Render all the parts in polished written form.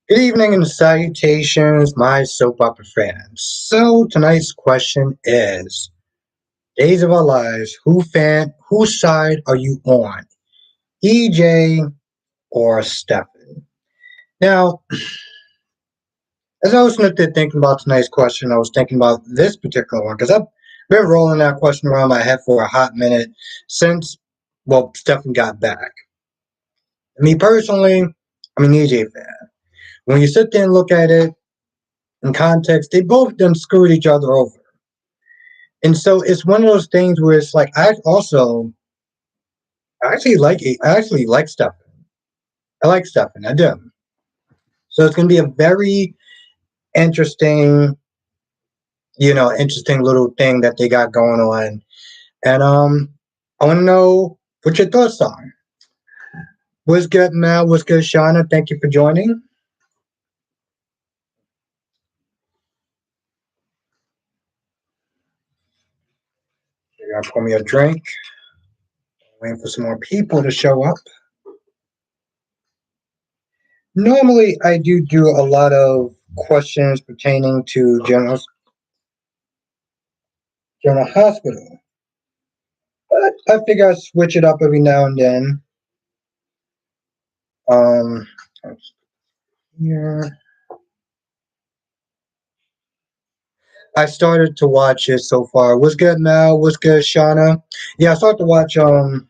Good evening and salutations, my soap opera fans. So tonight's question is: Days of Our Lives. Whose side are you on? EJ or Stefan? Now, as I was thinking about tonight's question, I was thinking about this particular one because I've been rolling that question around my head for a hot minute since Stefan got back. Me personally, I'm an EJ fan. When you sit there and look at it in context, they both done screwed each other over. And so it's one of those things where it's like I actually like Stefan. I like Stefan. I do. So it's gonna be a very interesting, interesting little thing that they got going on. And I wanna know what your thoughts are. What's good, Mel? What's good, Shauna? Thank you for joining. You gotta pour me a drink. Waiting for some more people to show up. Normally I do a lot of questions pertaining to General Hospital. But I figure I switch it up every now and then. Um, here. I started to watch it so far. What's good, Mel? What's good, Shauna? Yeah, I started to watch YNR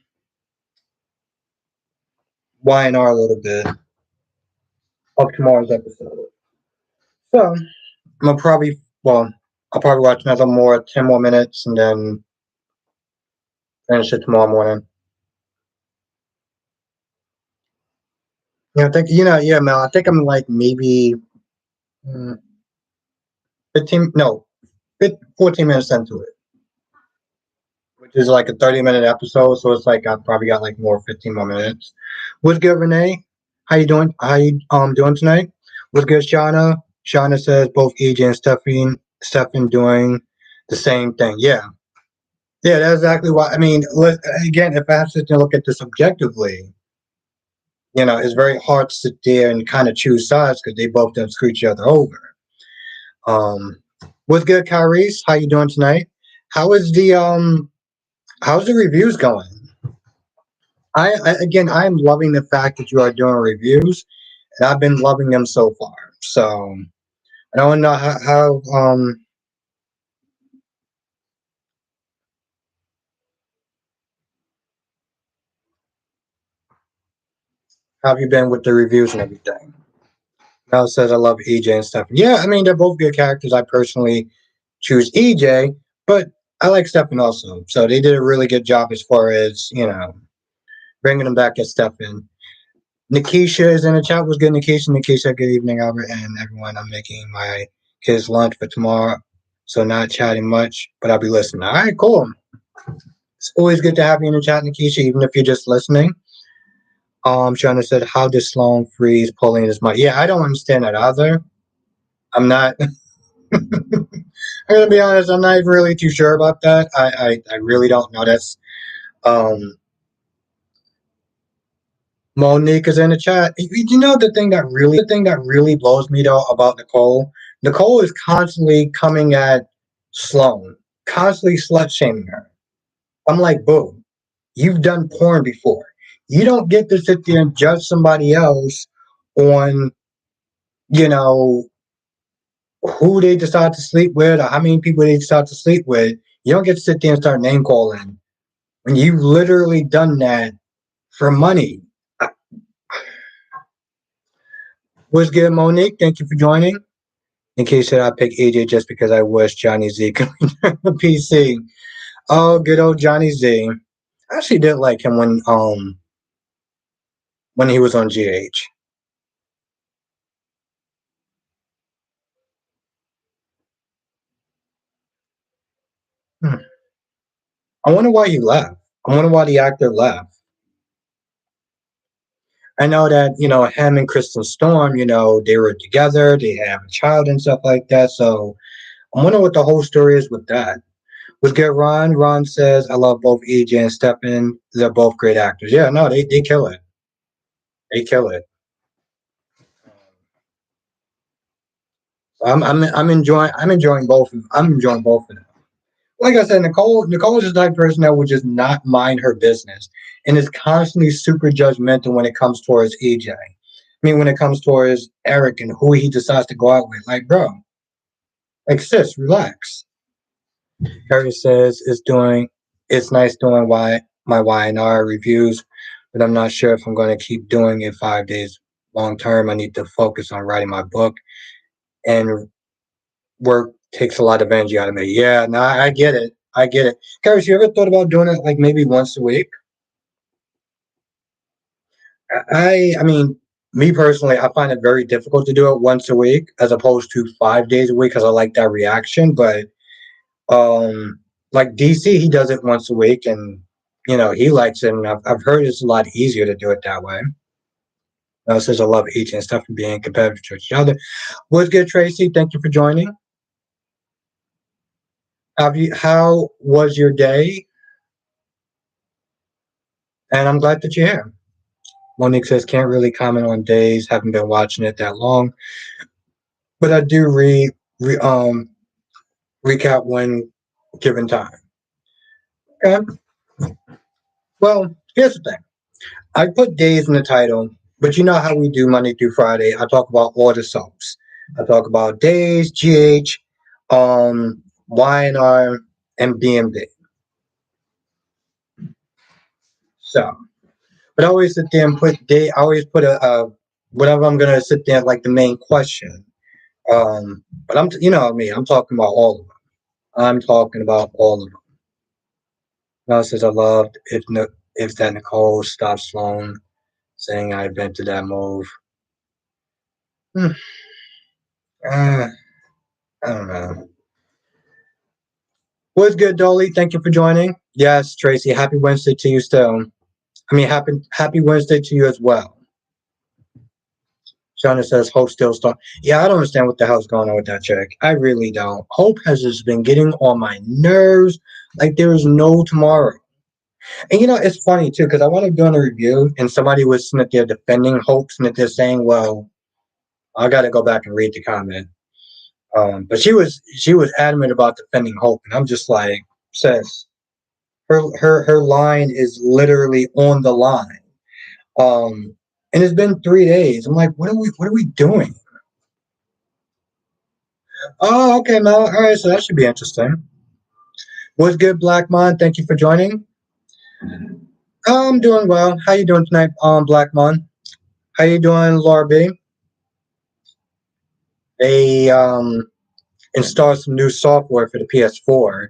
a little bit of tomorrow's episode. So I'm gonna I'll probably watch another 10 more minutes, and then finish it tomorrow morning. Yeah, I think yeah, Mel. I think I'm like maybe mm, 15, no, 14 minutes into it, which is like a 30-minute episode. So it's like I've probably got like 15 more minutes. What's good, Renee? How you doing? How you doing tonight? What's good, Shauna? Shauna says both EJ and Stefan doing the same thing. Yeah, yeah, that's exactly why. I mean, again, if I have to look at this objectively, it's very hard to sit there and kind of choose sides because they both done screw each other over. Um, what's good, Kyrese? How you doing tonight? How is the how's the reviews going? I am loving the fact that you are doing reviews, and I've been loving them so far. So I don't know how have you been with the reviews and everything. Mel says I love EJ and Stefan. Yeah, I mean they're both good characters. I personally choose EJ, but I like Stefan also. So they did a really good job as far as bringing him back as Stefan. Nikisha is in the chat. Was good, Nikisha. Nikisha, good evening, Albert, and everyone. I'm making my kids lunch for tomorrow, so not chatting much, but I'll be listening. All right, cool. It's always good to have you in the chat, Nikisha, even if you're just listening. Shana said, "How does Sloan freeze pulling his mic?" Yeah, I don't understand that either. I'm not. I'm gonna be honest. I'm not really too sure about that. I really don't know. That's um Monique is in the chat. You know the thing that really blows me though about Nicole. Nicole is constantly coming at Sloan, constantly slut shaming her. I'm like, boo, you've done porn before. You don't get to sit there and judge somebody else on, you know, who they decide to sleep with or how many people they decide to sleep with. You don't get to sit there and start name calling when you've literally done that for money. What's good, Monique? Thank you for joining. In case that I pick AJ just because I wish Johnny Z could return the PC. Oh, good old Johnny Z. I actually did like him when he was on GH. Hmm. I wonder why he left. I wonder why the actor left. I know that, him and Kristen Storm, they were together, they have a child and stuff like that. So I wonder what the whole story is with that. What's good, Ron? Ron says, I love both EJ and Stephen. They're both great actors. Yeah, no, they kill it. They kill it. I'm enjoying both of them. Like I said, Nicole is the type of person that would just not mind her business and is constantly super judgmental when it comes towards EJ. I mean, when it comes towards Eric and who he decides to go out with, like, bro, like, sis, relax. Harry says it's nice doing my YNR reviews, but I'm not sure if I'm going to keep doing it 5 days long term. I need to focus on writing my book, and work takes a lot of energy out of me. Yeah, no, I get it. I get it. Karis, you ever thought about doing it like maybe once a week? I mean, me personally, I find it very difficult to do it once a week as opposed to 5 days a week because I like that reaction. But um, like DC, he does it once a week, and he likes it. And I've heard it's a lot easier to do it that way. Says I love eating and stuff and being competitive to each other. What's good, Tracy? Thank you for joining. How was your day? And I'm glad that you're here. Monique says can't really comment on days. Haven't been watching it that long, but I do re recap when given time. Okay. Well, here's the thing. I put days in the title, but you know how we do Monday through Friday. I talk about all the soaps. I talk about days, GH, YNR, and BMD. So, but I always sit there and put day. I always put a whatever I'm gonna sit there like the main question. But me. I'm talking about all of them. I'm talking about all of them. Now says I loved if that Nicole stopped Sloan saying I invented that move. Hmm. I don't know. What's good, Dolly? Thank you for joining. Yes, Tracy. Happy Wednesday to you still. I mean, happy Wednesday to you as well. Shauna says Hope still start. Yeah, I don't understand what the hell's going on with that chick. I really don't. Hope has just been getting on my nerves like there is no tomorrow. And it's funny too because I want to do a review and somebody was sitting there defending Hope and they're saying, "Well, I got to go back and read the comment." But she was adamant about defending Hope, and I'm just like, sis, her line is literally on the line. And it's been 3 days. I'm like, what are we doing? Oh, okay, Mel. All right, so that should be interesting. What's good, Black Mon? Thank you for joining. I'm doing well. How you doing tonight, Black Mon? How you doing, Laura B? They installed some new software for the PS4,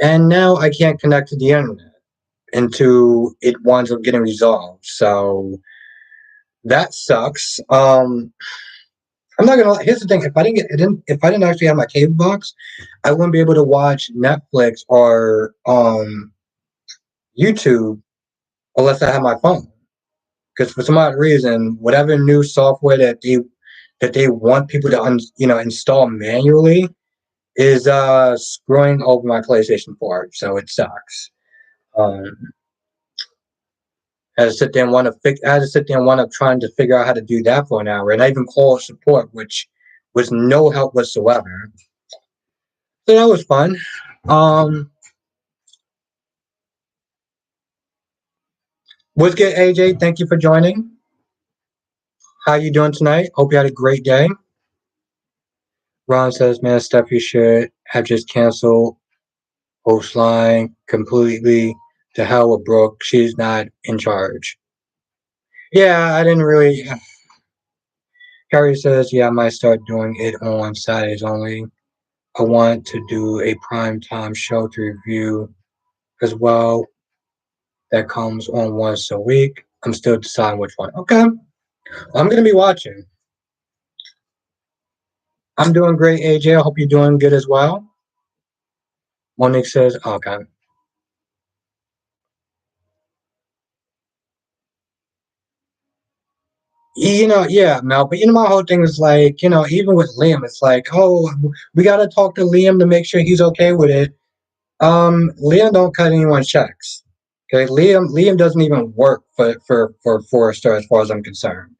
and now I can't connect to the internet until it winds up getting resolved. So that sucks. I'm not gonna lie. Here's the thing: if I didn't actually have my cable box, I wouldn't be able to watch Netflix or YouTube unless I have my phone. Because for some odd reason, whatever new software that they want people to install manually is screwing over my PlayStation 4. So it sucks. Um, I had to sit there and I had to sit there and want to trying to figure out how to do that for an hour, and I even called support, which was no help whatsoever. So that was fun. Um, what's good, AJ? Thank you for joining. How you doing tonight? Hope you had a great day. Ron says, "Man, Steph, you should have just canceled host line completely. To hell with Brooke. She's not in charge." Yeah, I didn't really. Carrie says, "Yeah, I might start doing it on Saturdays only. I want to do a prime time show to review as well. That comes on once a week. I'm still deciding which one." Okay, I'm gonna be watching. I'm doing great, AJ. I hope you're doing good as well. Monique says, "Okay." Yeah, Mel. But my whole thing is like, even with Liam, it's like, oh, we gotta talk to Liam to make sure he's okay with it. Liam don't cut anyone's checks. Okay, Liam doesn't even work for Forrester as far as I'm concerned.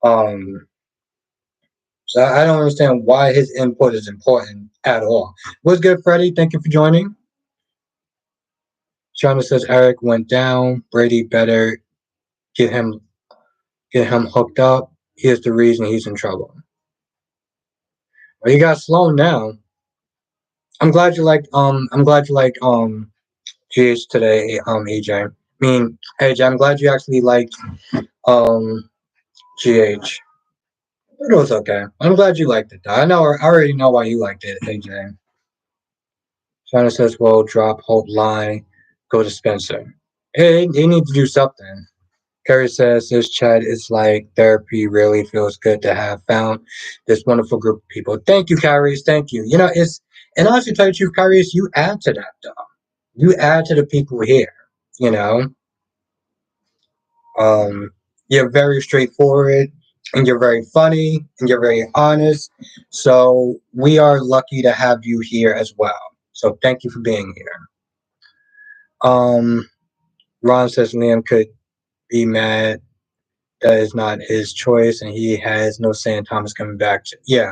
Um, So I don't understand why his input is important at all. What's good, Freddie? Thank you for joining. Shauna says Eric went down. Brady better get him get him hooked up. Here's the reason he's in trouble. Well, he got slow now. I'm glad you like GH today, AJ. I mean AJ, I'm glad you actually liked um GH. It was okay. I'm glad you liked it though. I already know why you liked it, AJ. China says, well, drop Hope line, go to Spencer. Hey, they need to do something. Carrie says, this chat is like therapy. Really feels good to have found this wonderful group of people. Thank you, Carrie. Thank you. You know, and honestly, tell you the truth, Carrie, you add to that, though. You add to the people here, you know. Um, you're very straightforward and you're very funny and you're very honest. So we are lucky to have you here as well. So thank you for being here. Um, Ron says Liam could be mad that is not his choice and he has no say in Thomas coming back. Yeah.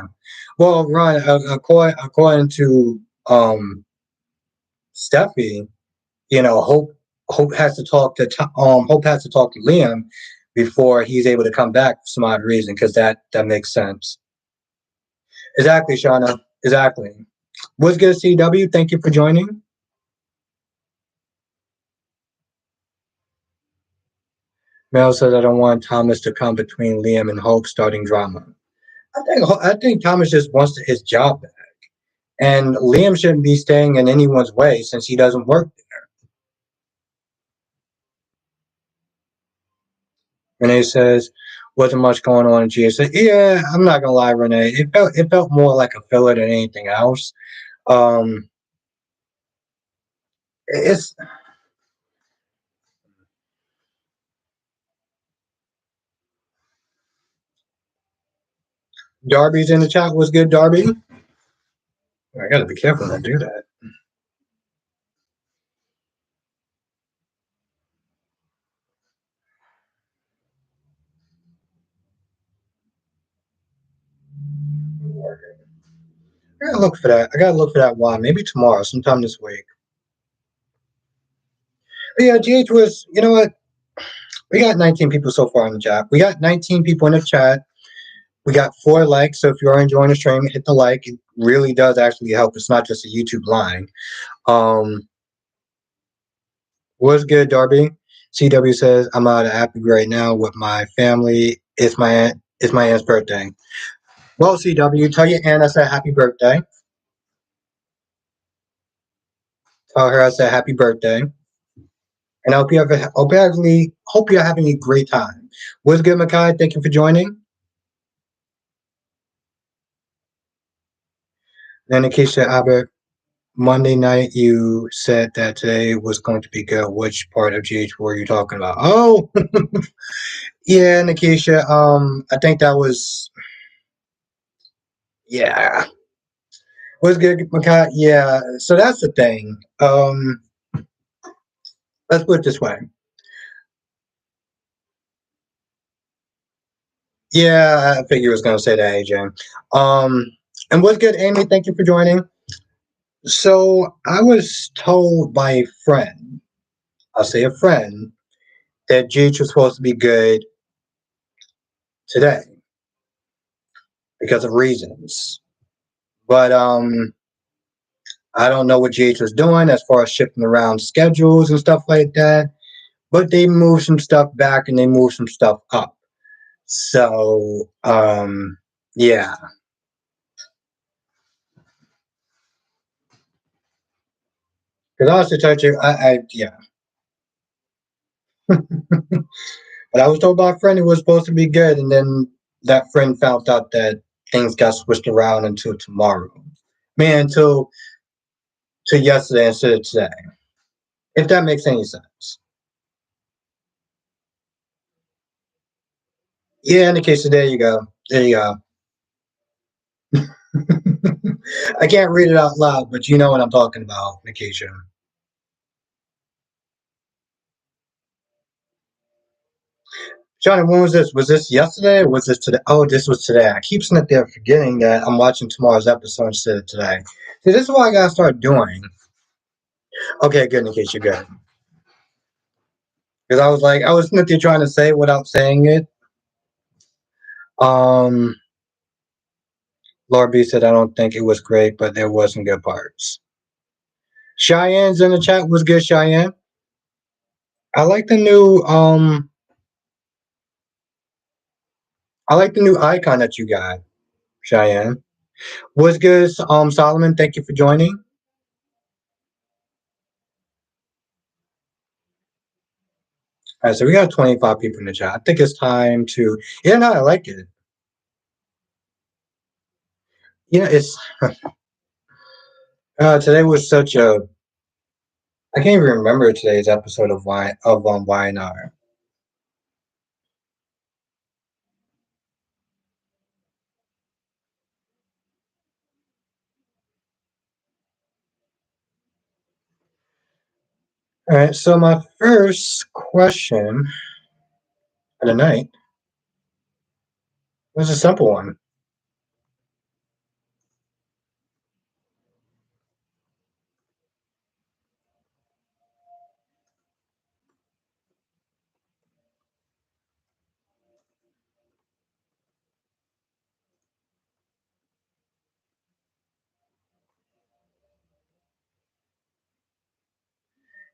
Well, Ron, according to Steffi, you know, Hope has to talk to Hope has to talk to Liam before he's able to come back for some odd reason because that makes sense. Exactly, Shauna. Exactly. What's good, CW? Thank you for joining. Mel says I don't want Thomas to come between Liam and Hope starting drama. I think Thomas just wants his job back, and Liam shouldn't be staying in anyone's way since he doesn't work there. Renee says wasn't much going on in GSA. Yeah, I'm not gonna lie, Renee. It felt more like a filler than anything else. Um, it's Darby's in the chat. What's good, Darby? I gotta be careful not to do that. I gotta look for that. I gotta look for that one. Maybe tomorrow, sometime this week. But yeah, GH was. You know what? We got 19 people so far in the chat. We got 19 people in the chat. We got 4 likes. So if you are enjoying the stream, hit the like. It really does actually help. It's not just a YouTube line. Um, what's good, Darby? CW says I'm out of Happy right now with my family. It's my aunt's birthday. Well, CW, tell your aunt I said happy birthday. Tell her I said happy birthday. And I hope you're having a great time. What's good, Makai? Thank you for joining. And Akeisha Albert, Monday night you said that today was going to be good. Which part of GH were you talking about? Oh, yeah, Nikisha. I think that was yeah. What's good, Makai? Yeah. So that's the thing. Let's put it this way. Yeah, I figured you was gonna say that, AJ. And what's good, Amy? Thank you for joining. So I was told by a friend, I'll say a friend, that GH was supposed to be good today because of reasons. But I don't know what GH was doing as far as shifting around schedules and stuff like that. But they moved some stuff back and they moved some stuff up. So yeah. Because honestly, touch you, I yeah. But I was told by a friend it was supposed to be good, and then that friend found out that things got switched around until tomorrow. Man, until to yesterday instead of today. If that makes any sense. Yeah, in the case of there you go. There you go. I can't read it out loud, but you know what I'm talking about, Nikisha. Johnny, when was this? Was this yesterday or was this today? Oh, this was today. I keep sitting there forgetting that I'm watching tomorrow's episode instead of today. See, this is what I gotta start doing. Okay, good, in case you're good. Because I was sitting there trying to say it without saying it. Um, Laura B said, I don't think it was great, but there was some good parts. Cheyenne's in the chat. Was good, Cheyenne? I like the new I like the new icon that you got, Cheyenne. Was good, Solomon. Thank you for joining. All right, so we got 25 people in the chat. I think it's time to. Yeah, no, I like it. It's today was such a. I can't even remember today's episode of YNR. All right, so my first question of the night was a simple one.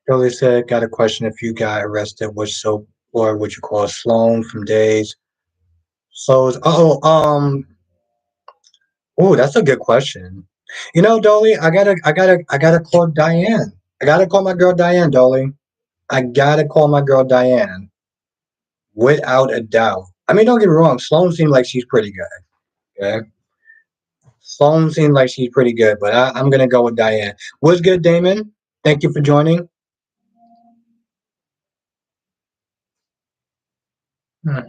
Billy said, "Got a question. If you got arrested, or would you call Sloan from Days?" So, that's a good question. Dolly, I gotta call Diane. I gotta call my girl Diane, Dolly. I gotta call my girl Diane without a doubt. I mean, don't get me wrong. Sloan seemed like she's pretty good. Okay, Sloan seemed like she's pretty good, but I'm gonna go with Diane. What's good, Damon? Thank you for joining. Hmm.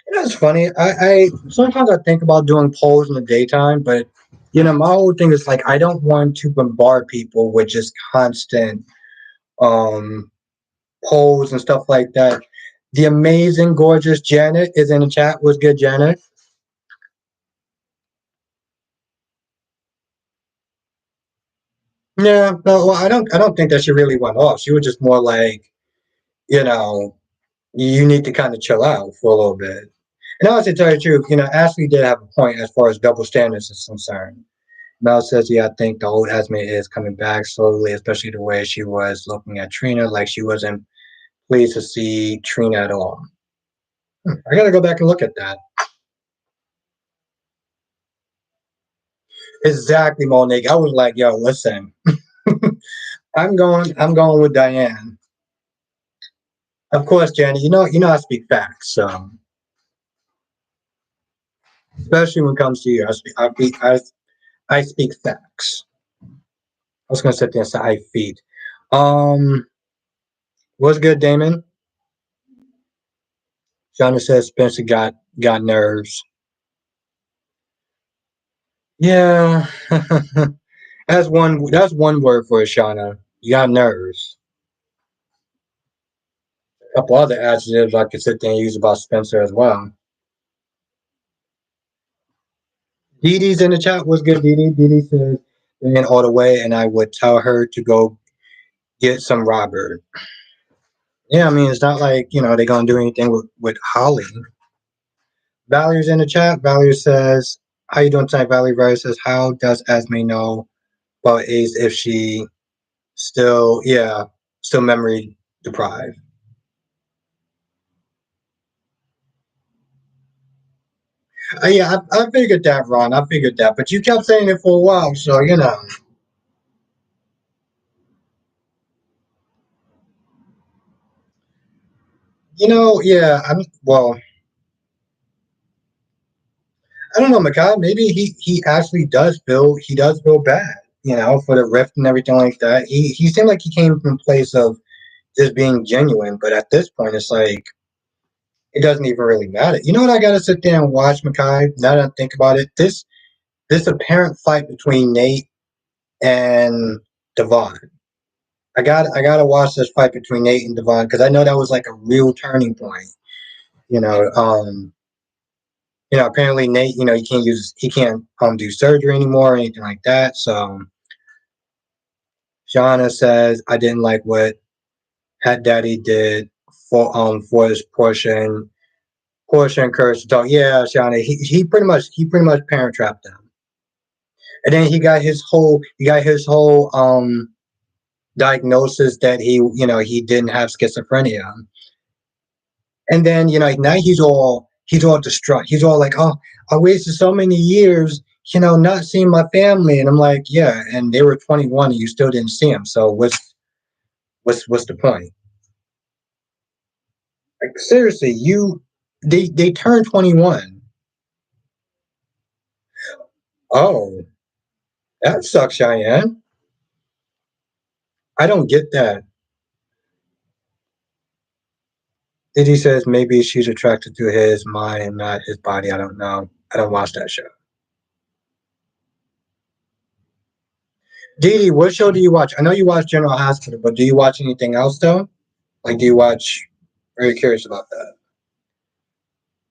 It's funny. I sometimes I think about doing polls in the daytime, but my whole thing is like I don't want to bombard people with just constant um polls and stuff like that. The amazing, gorgeous Janet is in the chat. What's good, Janet? Yeah, no, well, I don't think that she really went off. She was just more like, you know, you need to kind of chill out for a little bit. And honestly, to tell you the truth, Ashley did have a point as far as double standards is concerned. Mel says, yeah, I think the old Esme is coming back slowly, especially the way she was looking at Trina, like she wasn't pleased to see Trina at all. I gotta go back and look at that. Exactly, Monique. I was like, yo, listen, I'm going with Diane. Of course, Jenny. I speak facts. So especially when it comes to you, I speak facts. I was gonna sit there and say I feed. Um, what's good, Damon? Johnny says Spencer got nerves. Yeah, that's one word for it, Shauna. You got nerves. A couple other adjectives I could sit there and use about Spencer as well. Dee Dee's in the chat. What's good, Dee Dee? Dee Dee says in all the way, and I would tell her to go get some Robert. Yeah, I mean it's not like they're gonna do anything with Holly. Value's in the chat. Value says, "How you doing tonight?" Value says, "How does Esme know about Ace if she still memory deprived?" Yeah, I figured that, Ron. I figured that, but you kept saying it for a while, so yeah. I don't know, Makai. Maybe he actually does feel bad, for the rift and everything like that. He seemed like he came from a place of just being genuine, but at this point, it's like it doesn't even really matter. You know what? I gotta sit there and watch, Makai. Now that I think about it, this apparent fight between Nate and Devon. I gotta watch this fight between Nate and Devon because I know that was like a real turning point. You know, apparently Nate, he can't do surgery anymore or anything like that. So Shauna says, I didn't like what Hat Daddy did for his Portia encouraged to talk. Yeah, Shauna, he pretty much parent trapped them. And then he got his whole diagnosis that he didn't have schizophrenia. And then now he's all distraught. He's all like, "Oh, I wasted so many years, not seeing my family." And I'm like, "Yeah," and they were 21 and you still didn't see them. So what's the point? Like seriously, they turned 21. Oh, that sucks, Cheyenne. I don't get that. Diddy says maybe she's attracted to his mind and not his body. I don't know. I don't watch that show. Didi, what show do you watch? I know you watch General Hospital, but do you watch anything else though? Like, do you watch? Very curious about that.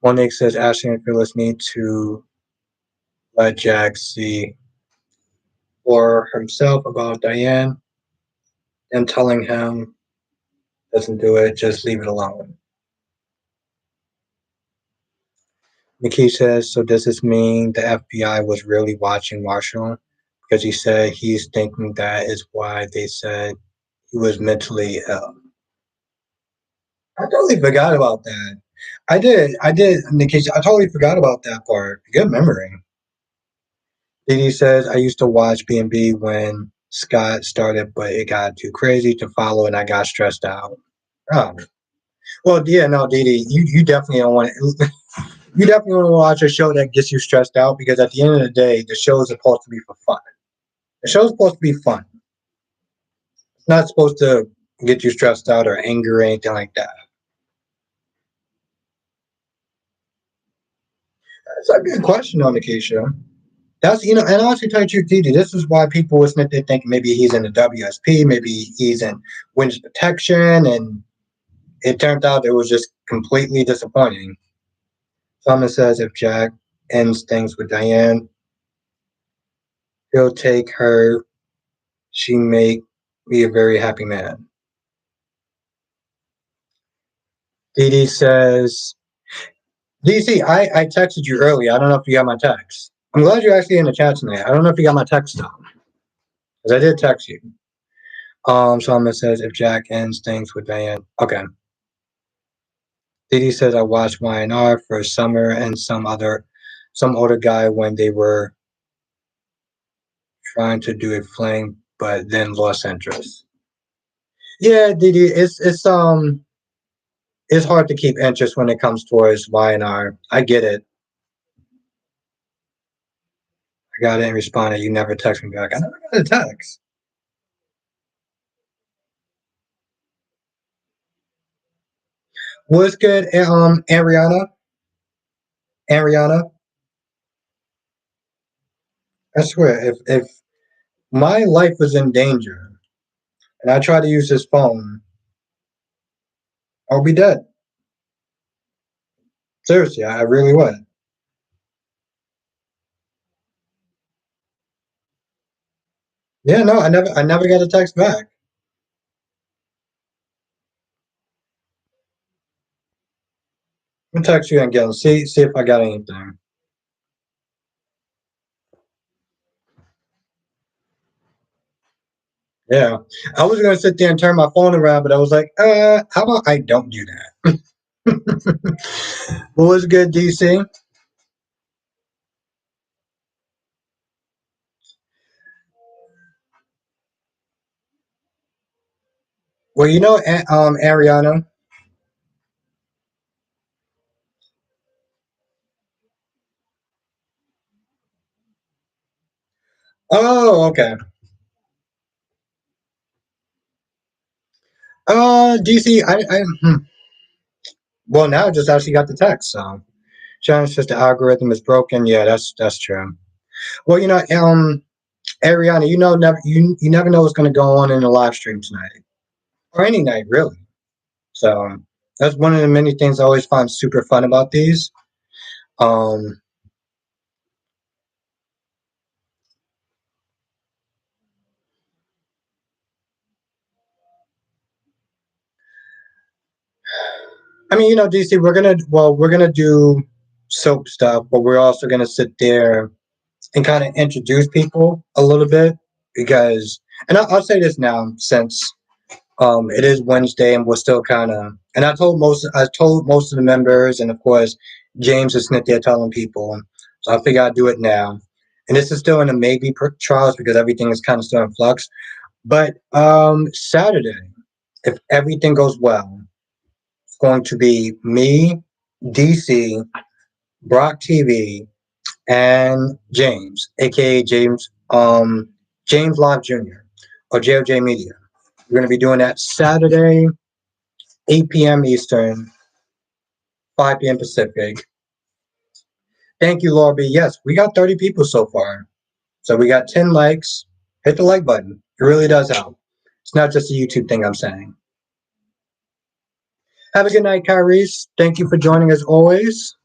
Monique says Ashley and Phyllis need to let Jack see for himself about Diane and telling him doesn't do it. Just leave it alone. Nikki says, so does this mean the FBI was really watching Marshall? Because he said he's thinking that is why they said he was mentally ill. I totally forgot about that. I did, Nikki. I totally forgot about that part. Good memory. Didi says, I used to watch B&B when Scott started, but it got too crazy to follow and I got stressed out. Oh. Well, yeah, no, Didi, you definitely don't want to. You definitely want to watch a show that gets you stressed out because at the end of the day, the show is supposed to be for fun. The show's supposed to be fun. It's not supposed to get you stressed out or angry or anything like that. That's a good question on the Keisha. And honestly, tell you the truth, Didi, this is why people was they think maybe he's in the WSP, maybe he's in witness protection, and it turned out it was just completely disappointing. Someone says if Jack ends things with Diane, he'll take her. She make me a very happy man. Didi says, DC, I texted you earlier. I don't know if you got my text. I'm glad you're actually in the chat tonight. I don't know if you got my text though, because I did text you. Someone says if Jack ends things with Diane. Okay. Didi says I watched YNR for Summer and some older guy when they were trying to do a fling, but then lost interest. Yeah, Didi, it's hard to keep interest when it comes towards YNR. I get it. I got it and responded. You never text me back. I never got a text. What's good, Ariana? Ariana, I swear, if my life was in danger and I tried to use this phone, I'll be dead. Seriously, I really would. Yeah, no, I never got a text back. I'll text you again. See if I got anything. Yeah, I was gonna sit there and turn my phone around, but I was like, how about I don't do that? What was good, DC? Well, Ariana. Oh, okay. DC, well now I just actually got the text. So, Sean says the algorithm is broken. Yeah, that's true. Well, Ariana, you never know what's going to go on in the live stream tonight or any night really. So That's one of the many things I always find super fun about these. Um, I mean, DC, we're gonna do soap stuff, but we're also gonna sit there and kind of introduce people a little bit because, and I'll say this now since it is Wednesday and we're still kind of, and I told most of the members, and of course James is sitting there telling people, so I figure I'd do it now. And this is still in the maybe trials because everything is kind of still in flux. But Saturday, if everything goes well, it's going to be me, DC, Brock TV, and James, aka James Live Jr. or JOJ Media. We're going to be doing that Saturday, 8 p.m. Eastern, 5 p.m. Pacific. Thank you, Laura B. Yes, we got 30 people so far. So we got 10 likes. Hit the like button. It really does help. It's not just a YouTube thing I'm saying. Have a good night, Kyrie. Thank you for joining as always.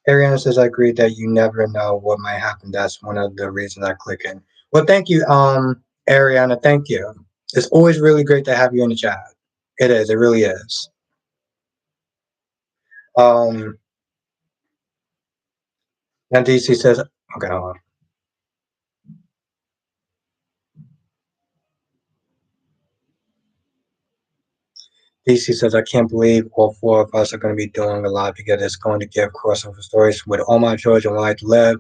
Ariana says, I agree that you never know what might happen. That's one of the reasons I click in. Well, thank you, Ariana. Thank you. It's always really great to have you in the chat. It is. It really is. Um, and DC says, okay, hold on. DC says, I can't believe all four of us are going to be doing a live together. It's going to give crossover stories with all my children like to live.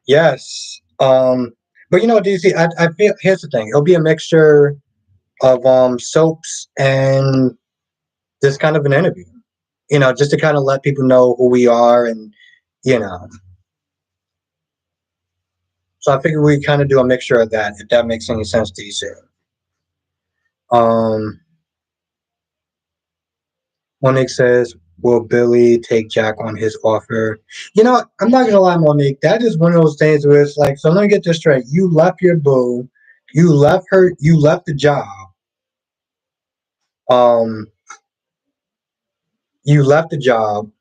Yes. But DC, I feel here's the thing. It'll be a mixture of soaps and this kind of an interview. Just to kind of let people know who we are and you know. So I figure we kind of do a mixture of that, if that makes any sense to you, sir. Um, Monique says, will Billy take Jack on his offer? I'm not gonna lie, Monique. That is one of those things where it's like, so let me get this straight. You left your boo, you left her, you left the job. Um, you left the job,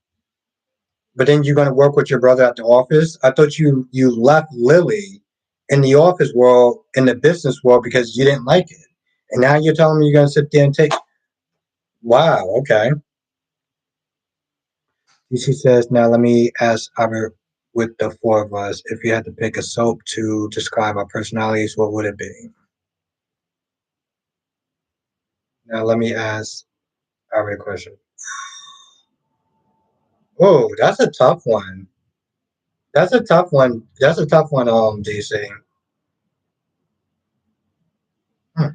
but then you're gonna work with your brother at the office. I thought you left Lily in the office world, in the business world, because you didn't like it. And now you're telling me you're gonna sit there and take. Wow, okay. She says, now let me ask Albert, with the four of us, if you had to pick a soap to describe our personalities, what would it be? Now let me ask Albert a question. Oh, that's a tough one. That's a tough one. That's a tough one, DC. Hmm.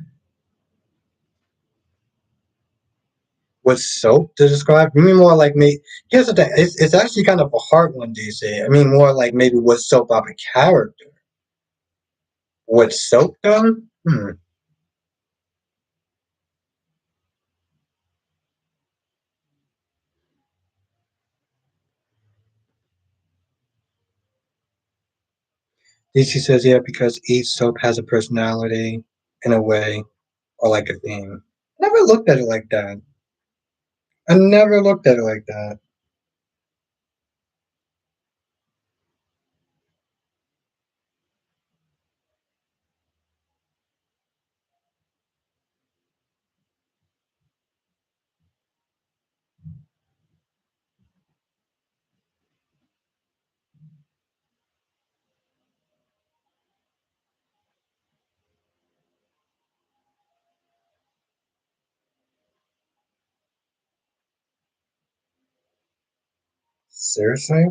What soap to describe? You mean more like me? Here's the thing. It's actually kind of a hard one, DC. I mean more like maybe what soap opera character. What soap though? Hmm. DC says, yeah, because each soap has a personality in a way, or like a theme. Never looked at it like that. I never looked at it like that. Seriously?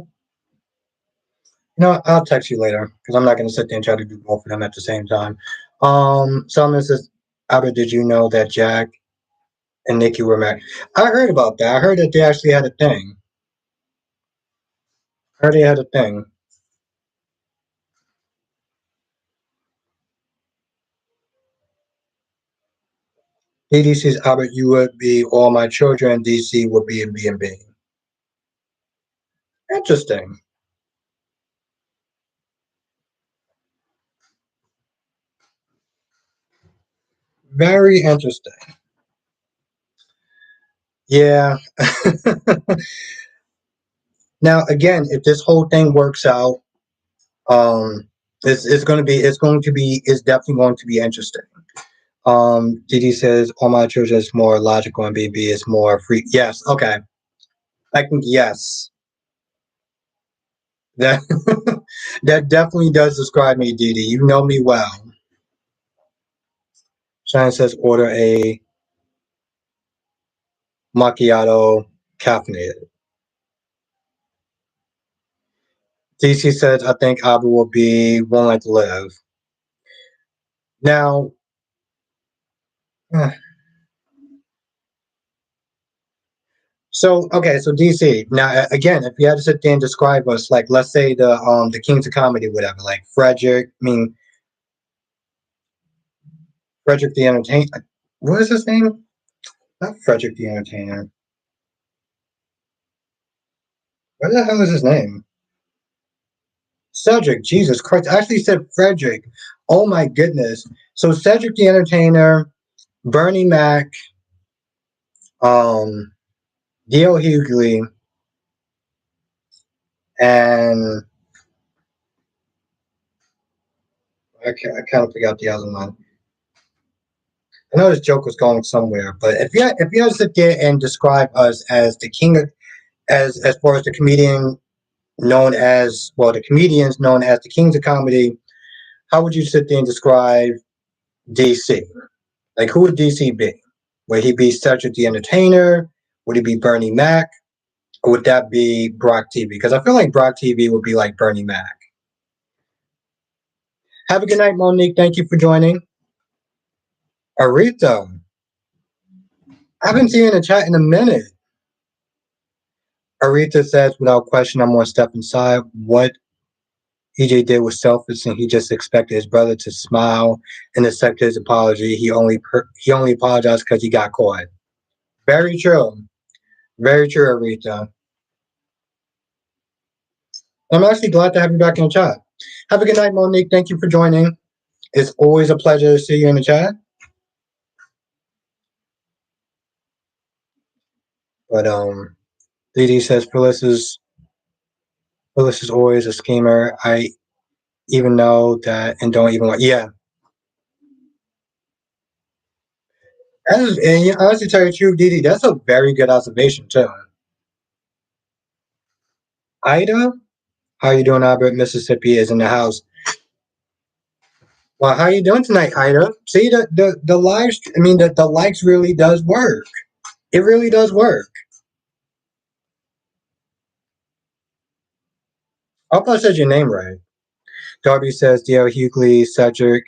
I'll text you later because I'm not going to sit there and try to do both of them at the same time. Someone says, Albert, did you know that Jack and Nikki were married? I heard about that. I heard that they actually had a thing. I heard they had a thing. DD says, Albert, you would be all my children. DC would be in B&B. Interesting. Very interesting. Yeah. Now again, if this whole thing works out, it's definitely going to be interesting. Didi says all my children is more logical and BB is more free. Yes, okay. I can yes. That that definitely does describe me, Didi. You know me well. Shine says order a macchiato caffeinated. DC says I think Abu will be one like to live. Now so okay, so DC. Now again, if you had to sit there and describe us, like let's say the Kings of Comedy, whatever, like Frederick, I mean Frederick the Entertainer. What is his name? Not Frederick the Entertainer. What the hell is his name? Cedric. Jesus Christ! I actually said Frederick. Oh my goodness. So Cedric the Entertainer, Bernie Mac, um, D.L. Hughley, and I kind of forgot the other one. I know this joke was going somewhere, but if you had to sit there and describe us as the king of, as far as the comedian known as well, the comedians known as the kings of comedy, how would you sit there and describe DC? Like who would DC be? Would he be Cedric the Entertainer? Would he be Bernie Mac? Or would that be Brock TV? Because I feel like Brock TV would be like Bernie Mac. Have a good night, Monique. Thank you for joining. Aretha, I haven't seen you in the chat in a minute. Aretha says, without question, I'm going to step inside. What EJ did was selfish, and he just expected his brother to smile and accept his apology. He only apologized because he got caught. Very true. Very true, Aretha. I'm actually glad to have you back in the chat. Have a good night, Monique. Thank you for joining. It's always a pleasure to see you in the chat. But Didi says Phyllis is always a schemer. I even know that and don't even want. Yeah, and honestly, tell you the truth, Didi, that's a very good observation too. Ida, how you doing, Albert? Mississippi is in the house. Well, how you doing tonight, Ida? See the lives. I mean, the likes really does work. It really does work. I hope I said your name right. Darby says D.L. Hughley, Cedric,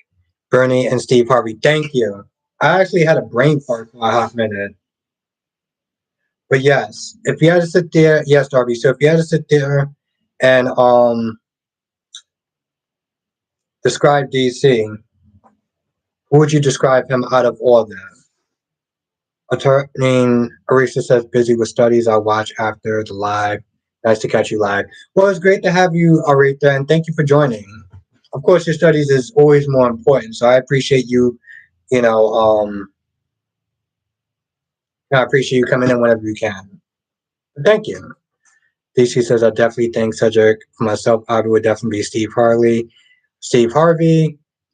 Bernie, and Steve Harvey. Thank you. I actually had a brain fart for a half minute. But yes, if you had to sit there, yes, Darby. So if you had to sit there and describe DC, who would you describe him out of all of them? Attorney Arisha says busy with studies. I'll watch after the live. Nice to catch you live. Well, it's great to have you, Aretha, and thank you for joining. Of course, your studies is always more important, so I appreciate you. You know, I appreciate you coming in whenever you can. Thank you. DC says I definitely think Cedric. For myself, I would definitely be Steve Harvey,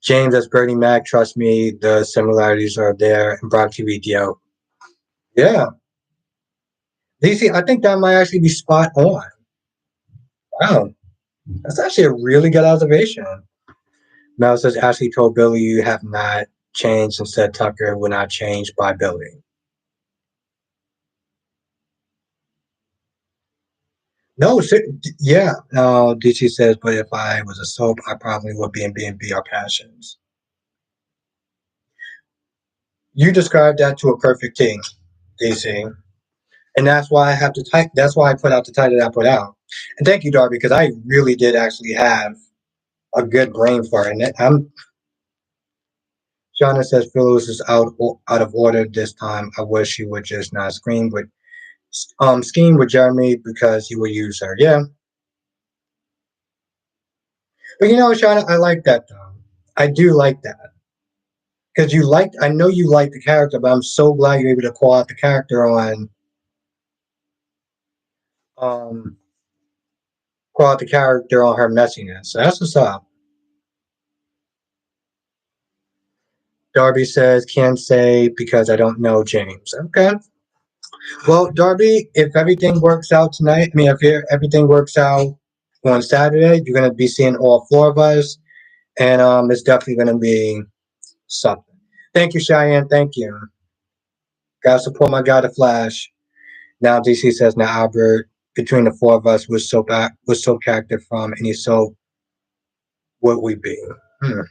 James as Bernie Mac. Trust me, the similarities are there. And Brock TVDO. Yeah, DC. I think that might actually be spot on. Wow, that's actually a really good observation. Mel says Ashley told Billy you have not changed and said Tucker will not change by Billy. No, yeah. No, DC says, but if I was a soap, I probably would be in B&B or Passions. You described that to a perfect T, DC. And that's why I have to type. That's why I put out the title that I put out. And thank you, Darby, because I really did actually have a good brain for it. And Shauna says Phyllis is out of order this time. I wish she would just not scheme with Jeremy because he would use her. Yeah, but Shauna, I like that though. I do like that. because you liked. I know you liked the character, but I'm so glad you're able to call out the character on um call out the character on her messiness. So that's what's up. Darby says can't say because I don't know James. Okay. Well, Darby, if everything works out tonight, I mean, everything works out on Saturday, you're gonna be seeing all four of us, and it's definitely gonna be something. Thank you, Cheyenne. Thank you. Gotta support my guy, the Flash. Now DC says, now Albert, between the four of us, was so character from any so would we be? Hmm.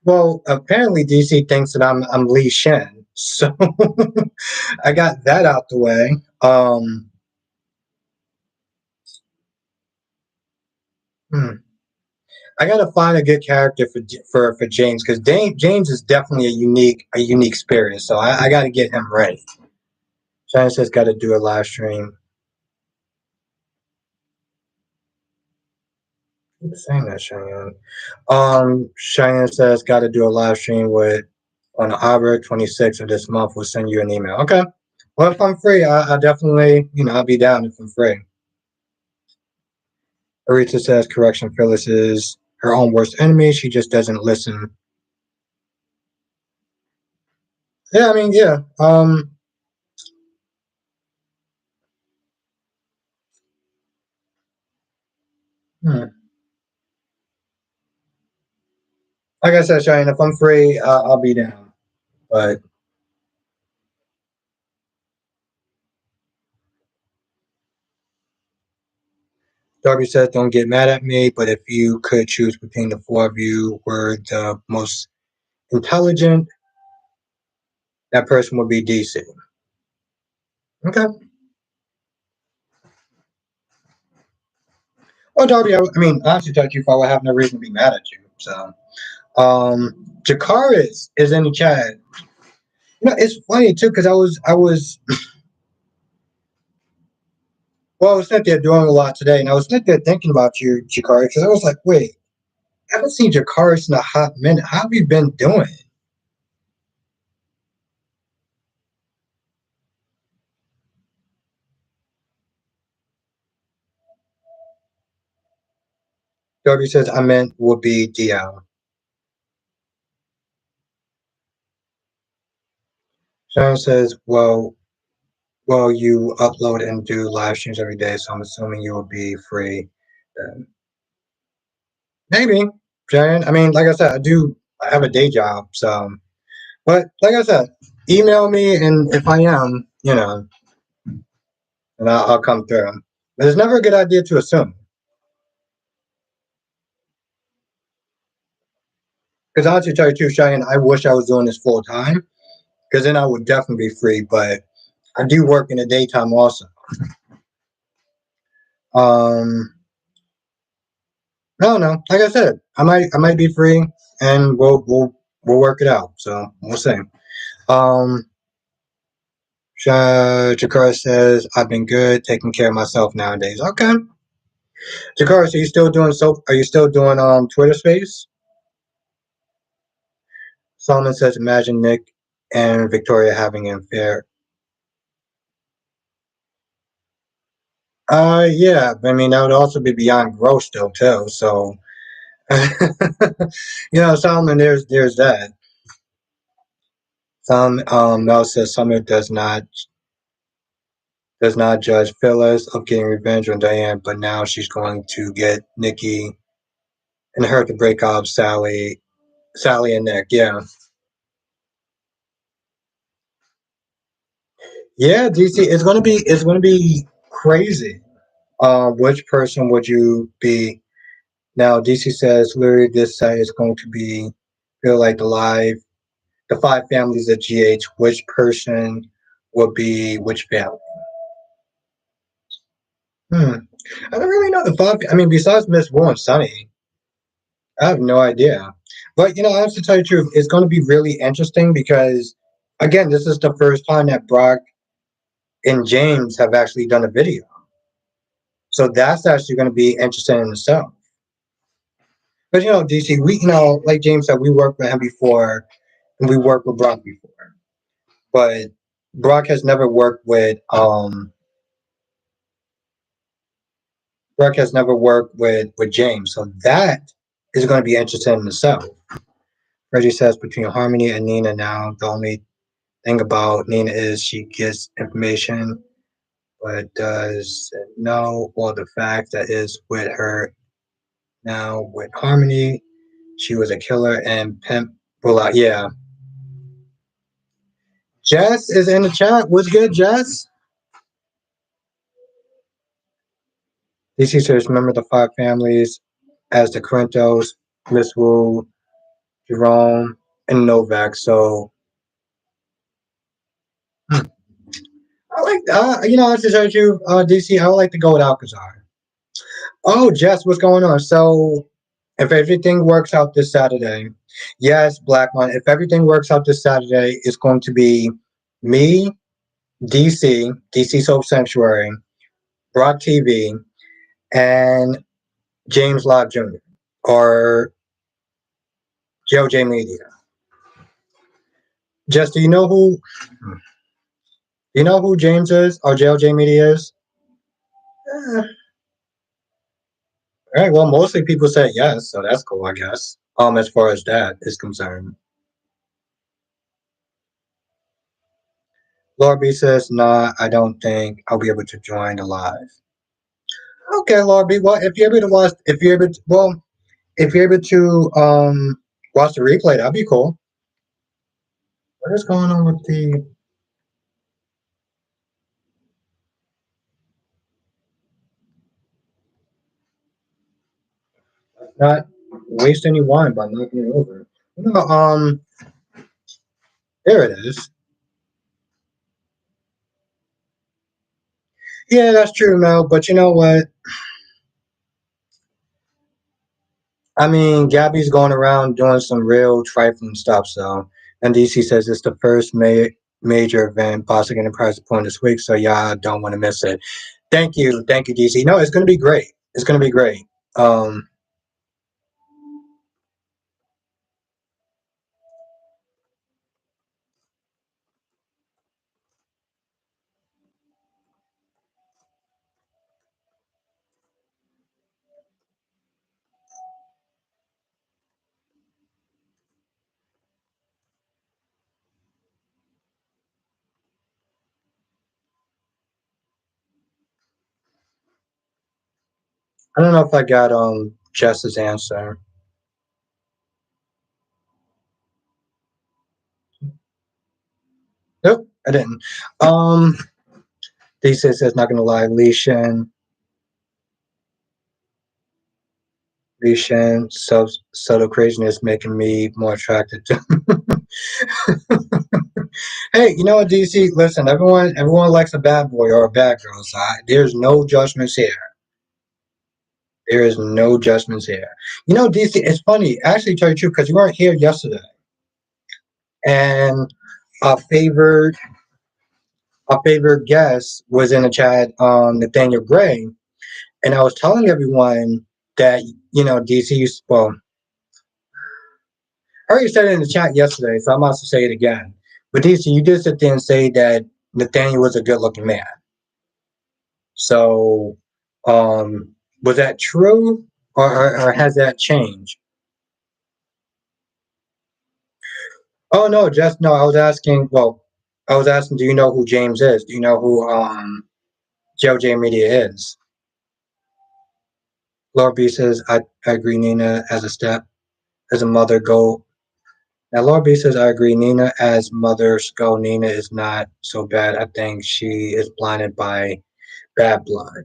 Well, apparently DC thinks that I'm Lee Shen, so I got that out the way. Hmm. I gotta find a good character for James because James is definitely a unique spirit. So I gotta get him ready. China says got to do a live stream. Keep saying that, Cheyenne. Cheyenne says got to do a live stream with on October 26th of this month. We'll send you an email. Okay. Well, if I'm free, I definitely I'll be down if I'm free. Aretha says correction. Phyllis is her own worst enemy. She just doesn't listen. Yeah, I mean, yeah. Hmm. Like I said, Cheyenne, if I'm free, I'll be down. But Darby says, don't get mad at me, but if you could choose between the four of you were the most intelligent, that person would be DC. Okay. Well, Darby, I mean, honestly, tell you, I would have no reason to be mad at you. So, Jakaris is in the chat. It's funny too because I was sitting there doing a lot today, and I was sitting there thinking about you, Jakaris, because I was like, wait, I haven't seen Jakaris in a hot minute. How have you been doing? Darby says, I meant would be DL. Sean says, well, you upload and do live streams every day, so I'm assuming you will be free then. Maybe, Sharon. I mean, like I said, I have a day job, so, but like I said, email me, and if I am, and I'll come through. But it's never a good idea to assume. Because honestly, tell you the truth, Cheyenne, I wish I was doing this full time, because then I would definitely be free, but I do work in the daytime also. Um, no, no. Like I said, I might be free, and we'll work it out. So we'll see. Um, Jakara says I've been good, taking care of myself nowadays. Okay, Jakara, so you still doing so? Are you still doing Twitter Space? Solomon says, imagine Nick and Victoria having an affair. Yeah. I mean, that would also be beyond gross, though, too. So, Solomon, there's that. Mel says Summer does not judge Phyllis of getting revenge on Diane, but now she's going to get Nikki and her to break up Sally and Nick. Yeah, yeah. DC, it's gonna be crazy. Which person would you be? Now, DC says literally this site is going to be feel like the five families at GH. Which person would be which family? Hmm. I don't really know the five. I mean, besides Miss Wu and Sunny, I have no idea. But I have to tell you the truth, it's going to be really interesting because, again, this is the first time that Brock and James have actually done a video. So that's actually going to be interesting in itself. But DC, we like James said, we worked with him before, and we worked with Brock before, but Brock has never worked with Brock has never worked with James, so that is going to be interesting in itself. Reggie says between Harmony and Nina now, the only thing about Nina is she gets information, but does know all the facts that is with her now. With Harmony, she was a killer and pimp. Well, yeah. Jess is in the chat. What's good, Jess? DC says, remember the five families as the Corinthos, Miss Wu, Jerome, and Novak. So, I like, to tell you, DC, I would like to go with Alcazar. Oh, Jess, what's going on? So, if everything works out this Saturday, yes, Black One, if everything works out this Saturday, it's going to be me, DC Soap Sanctuary, Brock TV, and James Lott Jr. or JLJ Media. Jess, do you know who James is or JLJ Media is? All right. Well, mostly people said yes, so that's cool, I guess. As far as that is concerned, Laura B says, "Nah, I don't think I'll be able to join the live." Okay, Laura B. Well, if you're able to watch, if you're able to watch the replay, that'd be cool. What is going on with the? Not waste any wine by knocking it over. There it is. Yeah, that's true, Mel. But you know what? I mean, Gabby's going around doing some real trifling stuff. So, and DC says it's the first major event Boston Enterprise is pulling this week. So, y'all don't want to miss it. Thank you, DC. No, it's going to be great. It's going to be great. Um, I don't know if I got Jess's answer. Nope, I didn't. Um, DC says not going to lie, Leishan, subtle craziness making me more attracted to. Hey, you know what, DC? Listen, everyone likes a bad boy or a bad girl. So there's no judgments here. There is no judgments here. DC, it's funny. Actually, tell you the truth, because you weren't here yesterday, and our favorite, our favorite guest was in the chat, Nathaniel Gray, and I was telling everyone that DC. Well, I already said it in the chat yesterday, so I'm about to say it again. But DC, you did sit there and say that Nathaniel was a good-looking man. So, was that true, or has that changed? Oh no, just no. I was asking. Well, I was asking, do you know who James is? Do you know who JLJ Media is? Laura B says, I agree, Nina, as a step, as a mother go. Now, Laura B says, I agree, Nina, as mothers go, Nina is not so bad. I think she is blinded by bad blood.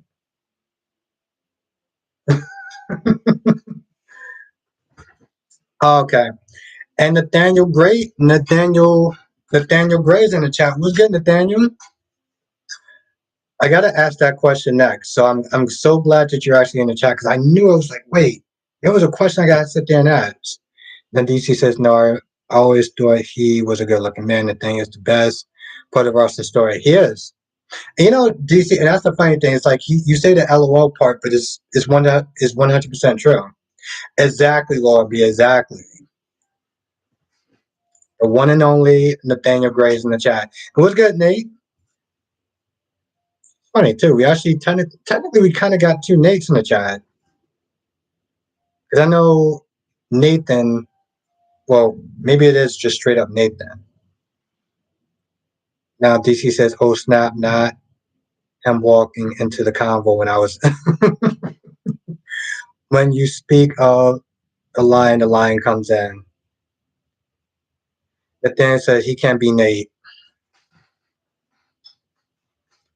Okay. And Nathaniel Gray's in the chat. What's good, Nathaniel? I gotta ask that question next. So I'm so glad that you're actually in the chat, because I knew, I was like, wait, there was a question I gotta sit there and ask. Then DC says, no, I always thought he was a good looking man. Nathaniel is the best part of our story. He is. And DC, and that's the funny thing. It's like you say the LOL part, but it's 100% true. Exactly, Laura B. Exactly. The one and only Nathaniel Gray's in the chat. It was good, Nate. Funny too. We actually technically we kind of got two Nates in the chat because I know Nathan. Well, maybe it is just straight up Nathan. Now DC says, "Oh snap!" Not him walking into the convo when I was. When you speak of the lion comes in. Nathaniel says he can't be Nate.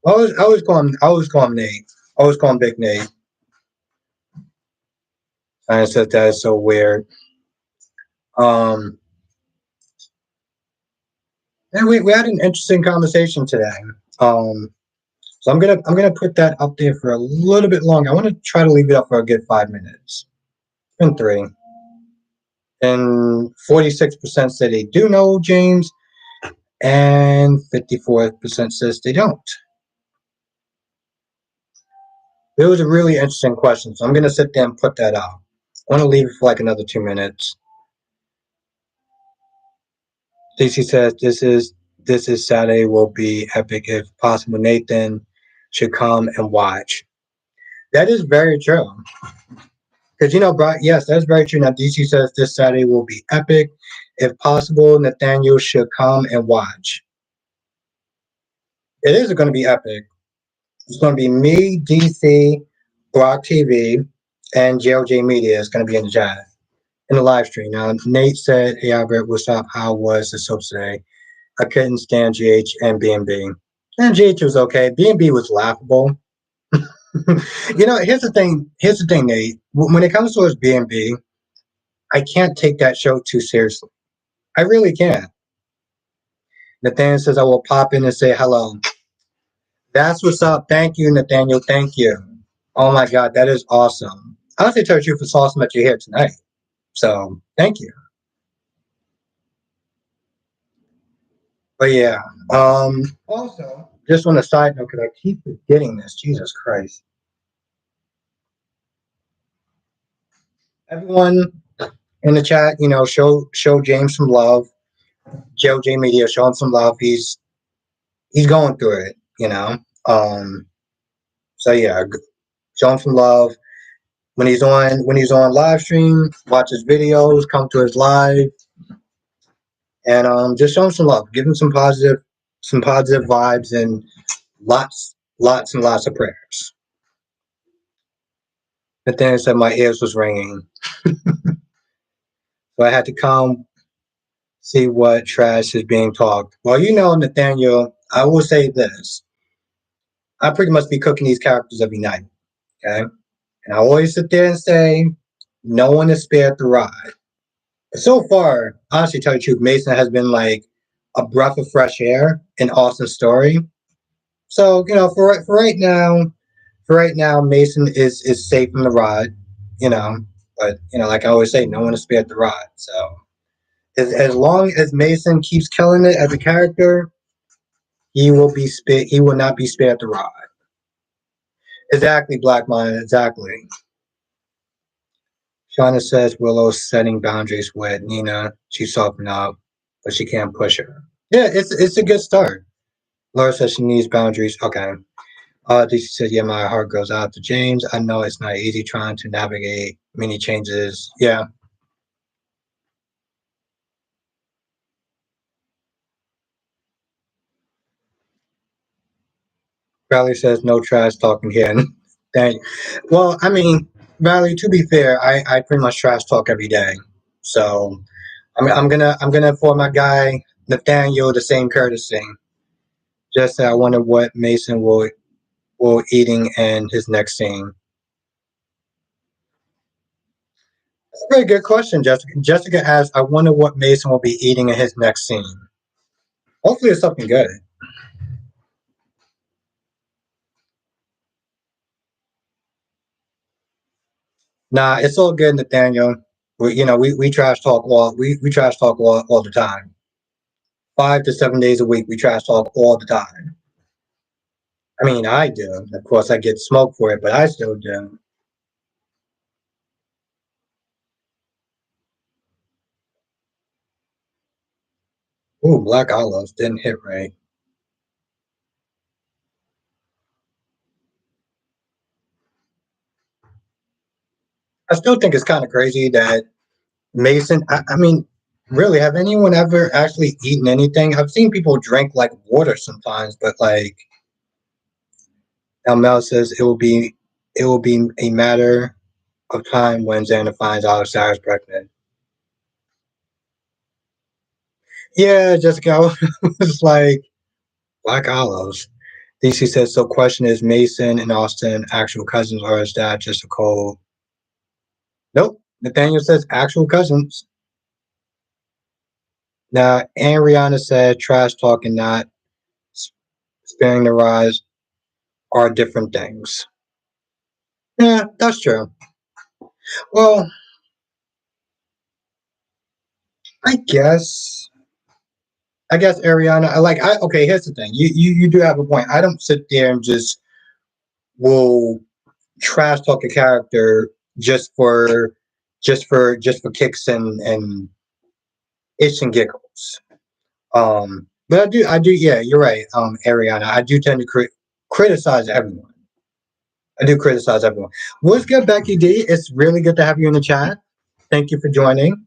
I always call him Nate. I always call him Big Nate. And I said that is so weird. Um, and we had an interesting conversation today. Um, so I'm gonna put that up there for a little bit longer. I want to try to leave it up for a good 5 minutes. It's been three, and 46% say they do know James, and 54% says they don't. It was a really interesting question, so I'm gonna sit there and put that out. I want to leave it for like another 2 minutes. DC says this is Saturday will be epic if possible. Nathan should come and watch. That is very true. Because yes, that's very true. Now DC says this Saturday will be epic. If possible, Nathaniel should come and watch. It is going to be epic. It's going to be me, DC, Block TV, and JLJ Media is going to be in the chat in the live stream. Now Nate said, "Hey Albert, what's up? How was the soap today? I couldn't stand GH and B&B. And GH was okay. B&B was laughable. Here's the thing. Here's the thing, Nate. When it comes to B&B, I can't take that show too seriously. I really can't. Nathaniel says I will pop in and say hello. That's what's up. Thank you, Nathaniel. Thank you. Oh my God, that is awesome. I honestly tell you it's awesome that you're here tonight. So thank you. But yeah. Also, just on a side note, because I keep forgetting this. Jesus Christ. Everyone in the chat, show James some love. JLJ Media, show him some love. He's going through it. So yeah, show him some love. When he's on live stream, watch his videos, come to his live, and just show him some love. Give him some positive vibes, and lots and lots of prayers. Nathaniel said my ears was ringing, so I had to come see what trash is being talked. Well, Nathaniel, I will say this. I pretty much be cooking these characters every night, okay? And I always sit there and say, no one is spared the ride. So far, honestly, tell you the truth, Mason has been like a breath of fresh air in Austin's story. So for right now, Mason is safe from the ride. But like I always say, no one is spared the ride. So as long as Mason keeps killing it as a character, he will be he will not be spared the ride. Exactly, Black Mind. Exactly. Shauna says Willow's setting boundaries with Nina. She's softened up, but she can't push her. Yeah, it's a good start. Laura says she needs boundaries. Okay. DC said, yeah, my heart goes out to James. I know it's not easy trying to navigate many changes. Yeah. Valley says no trash talking here. Thank. Well, I mean, Valley. To be fair, I pretty much trash talk every day. So I'm gonna afford my guy Nathaniel the same courtesy. Just say I wonder what Mason will eating in his next scene. That's a very good question, Jessica. Jessica asks, I wonder what Mason will be eating in his next scene. Hopefully it's something good. Nah, it's all good, Nathaniel. We trash talk we trash talk all the time. 5 to 7 days a week, we trash talk all the time. I mean, I do. Of course, I get smoked for it, but I still do. Ooh, Black Olives didn't hit right. I still think it's kind of crazy that Mason. I mean, really, have anyone ever actually eaten anything? I've seen people drink like water sometimes, but like Mel says, it will be a matter of time when Xander finds out if Sarah's pregnant. Yeah, Jessica, I was like Black Olives. DC says so. Question is, Mason and Austin actual cousins, or is that just a cold? Nope. Nathaniel says actual cousins. Now, and Rihanna said trash talk and not sparing the rise are different things. Yeah, that's true. Well, I guess. I guess Ariana. Okay. Here's the thing. You do have a point. I don't sit there and just will trash talk a character just for just for kicks and itch and giggles. But I do. Yeah, you're right. Ariana. I do tend to criticize everyone. I do criticize everyone. What's good, Becky D? It's really good to have you in the chat. Thank you for joining.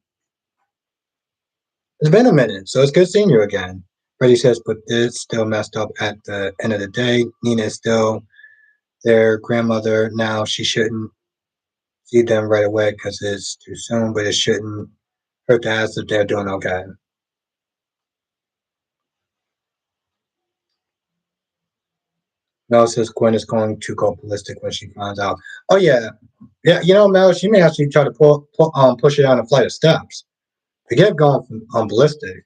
It's been a minute, so it's good seeing you again. Freddie says, but it's still messed up at the end of the day. Nina is still their grandmother now. She shouldn't see them right away because it's too soon, but it shouldn't hurt to ask if they're doing okay. Mel says Gwen is going to go ballistic when she finds out. Oh yeah, yeah. Mel, she may actually try to push it down a flight of steps to get going ballistic.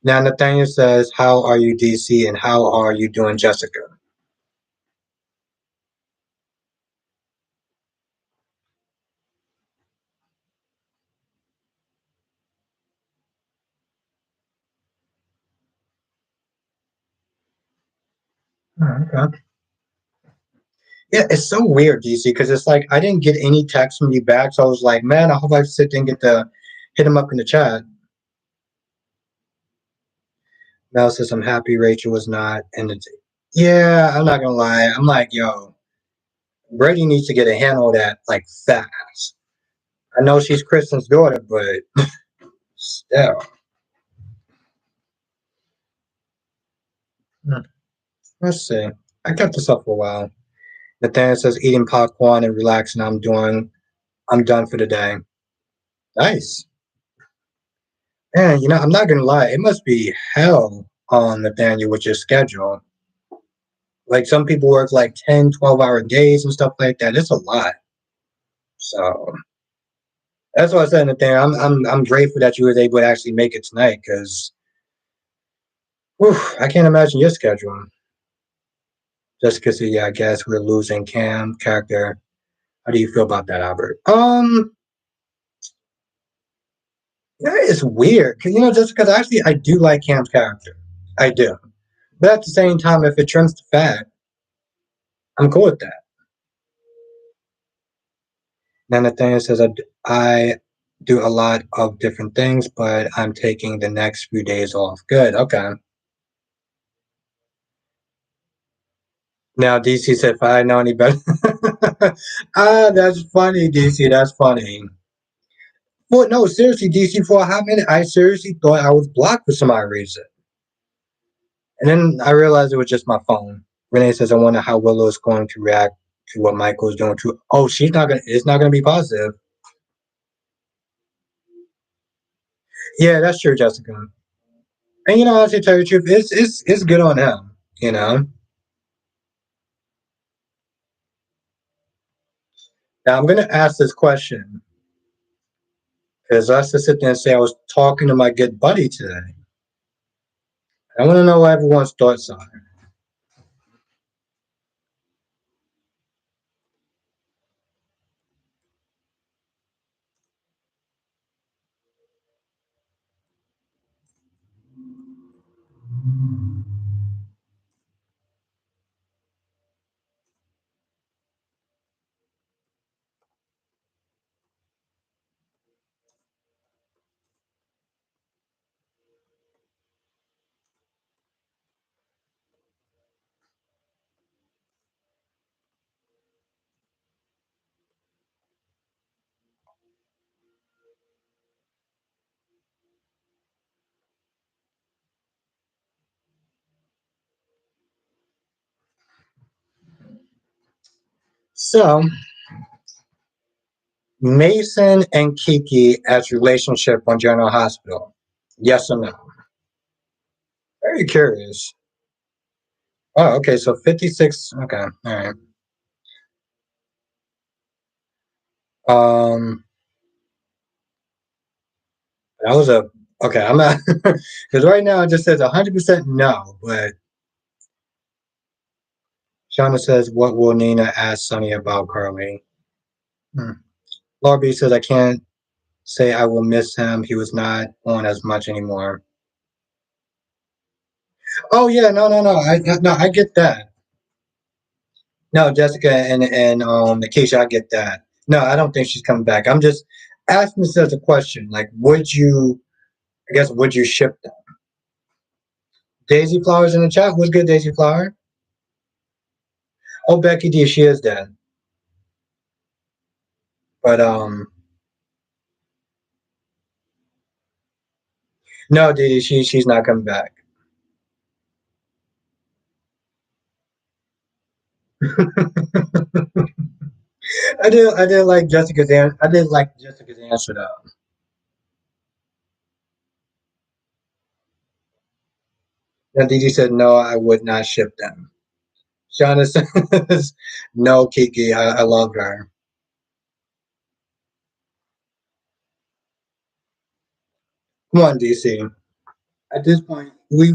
Now Nathaniel says, "How are you, DC, and how are you doing, Jessica?" Oh, okay. Yeah, it's so weird, DC, because it's like I didn't get any text from you back, so I was like, man, I hope I sit there and get to hit him up in the chat. Mel says, I'm happy Rachel was not in the. Yeah, I'm not gonna lie. I'm like, yo, Brady needs to get a handle of that like fast. I know she's Kristen's daughter, but still. Hmm. Let's see. I kept this up for a while. Nathaniel says, eating popcorn and relaxing. I'm done for the day. Nice. Man, I'm not gonna lie. It must be hell on Nathaniel with your schedule. Like some people work like 10, 12-hour days and stuff like that. It's a lot. So that's why I said, Nathaniel, I'm grateful that you was able to actually make it tonight because I can't imagine your schedule. Just because, yeah, I guess we're losing Cam character. How do you feel about that, Albert? Yeah, it's weird. Just because actually I do like Cam's character. I do. But at the same time, if it trims the fat, I'm cool with that. Now Nathaniel says I do a lot of different things, but I'm taking the next few days off. Good. Okay. Now DC said, if I had known any better. That's funny, DC. That's funny. Well, no, seriously, DC, for a hot minute, I seriously thought I was blocked for some odd reason. And then I realized it was just my phone. Renee says, I wonder how Willow is going to react to what Michael is doing to. Oh, it's not gonna be positive. Yeah, that's true, Jessica. And honestly, to tell you the truth, it's good on him. You know. Now I'm gonna ask this question because I have to sit there and say I was talking to my good buddy today. I want to know what everyone's thoughts are. So, Mason and Kiki as relationship on General Hospital. Yes or no? Very curious. Oh, okay. So 56. Okay. All right. Um, that was a okay. I'm not because right now it just says 100% no. But Shauna says, "What will Nina ask Sonny about Carly?" Hmm. Laura B says, "I can't say I will miss him. He was not on as much anymore." Oh yeah, no, no, no. I get that. No, Jessica and Akeisha, I get that. No, I don't think she's coming back. I'm just asking this as a question. Like, would you? I guess would you ship them? Daisy Flowers in the chat. Who's good, Daisy Flower? Oh, Becky D. She is dead, but no, Dee. She's not coming back. I did like Jessica's answer. I did like Jessica's answer though. And Dee said no, I would not ship them. Shauna says no, Kiki. I love her. Come on, DC. At this point, we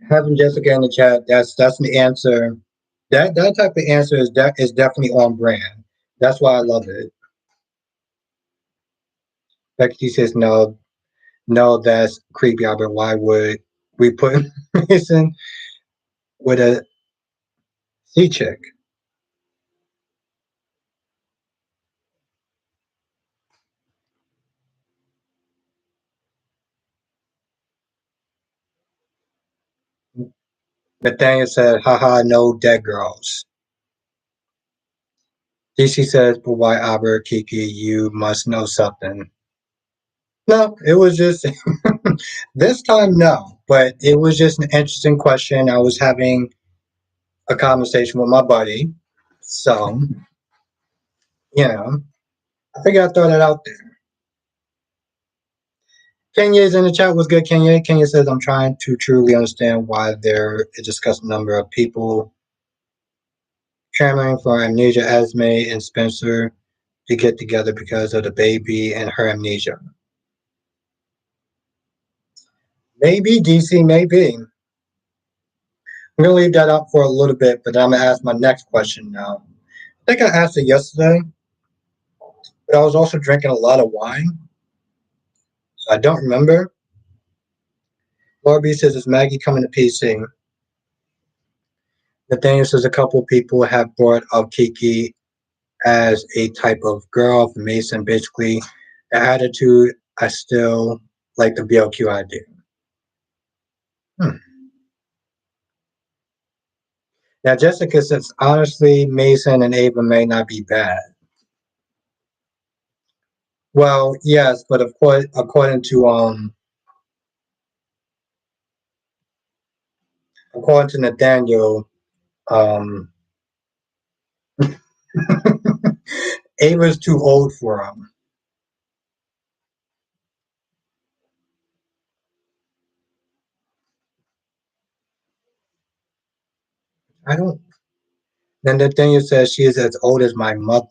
having Jessica in the chat. That's the answer. That type of answer is definitely on brand. That's why I love it. Becky says no, no, that's creepy, Albert. Why would we put Mason with a sea chick? Nathaniel said, haha, no dead girls. DC says, but why Albert, Kiki, you must know something. No, it was just this time, no, but it was just an interesting question. I was having a conversation with my buddy. So, I figured I'd throw that out there. Kenya's in the chat. Was good, Kenya? Kenya says, I'm trying to truly understand why there is a discussed number of people clamoring for amnesia, Esme and Spencer to get together because of the baby and her amnesia. Maybe, DC, maybe. I'm going to leave that up for a little bit, but I'm going to ask my next question now. I think I asked it yesterday, but I was also drinking a lot of wine, so I don't remember. Laura B says, is Maggie coming to PC? Nathaniel says, a couple people have brought up Kiki as a type of girl for Mason. Basically, the attitude, I still like the BLQ idea. Hmm. Now, Jessica says, honestly, Mason and Ava may not be bad. Well, yes, but of course, according to Nathaniel, um, Ava's too old for him. I don't. Then Nathaniel says she is as old as my mother.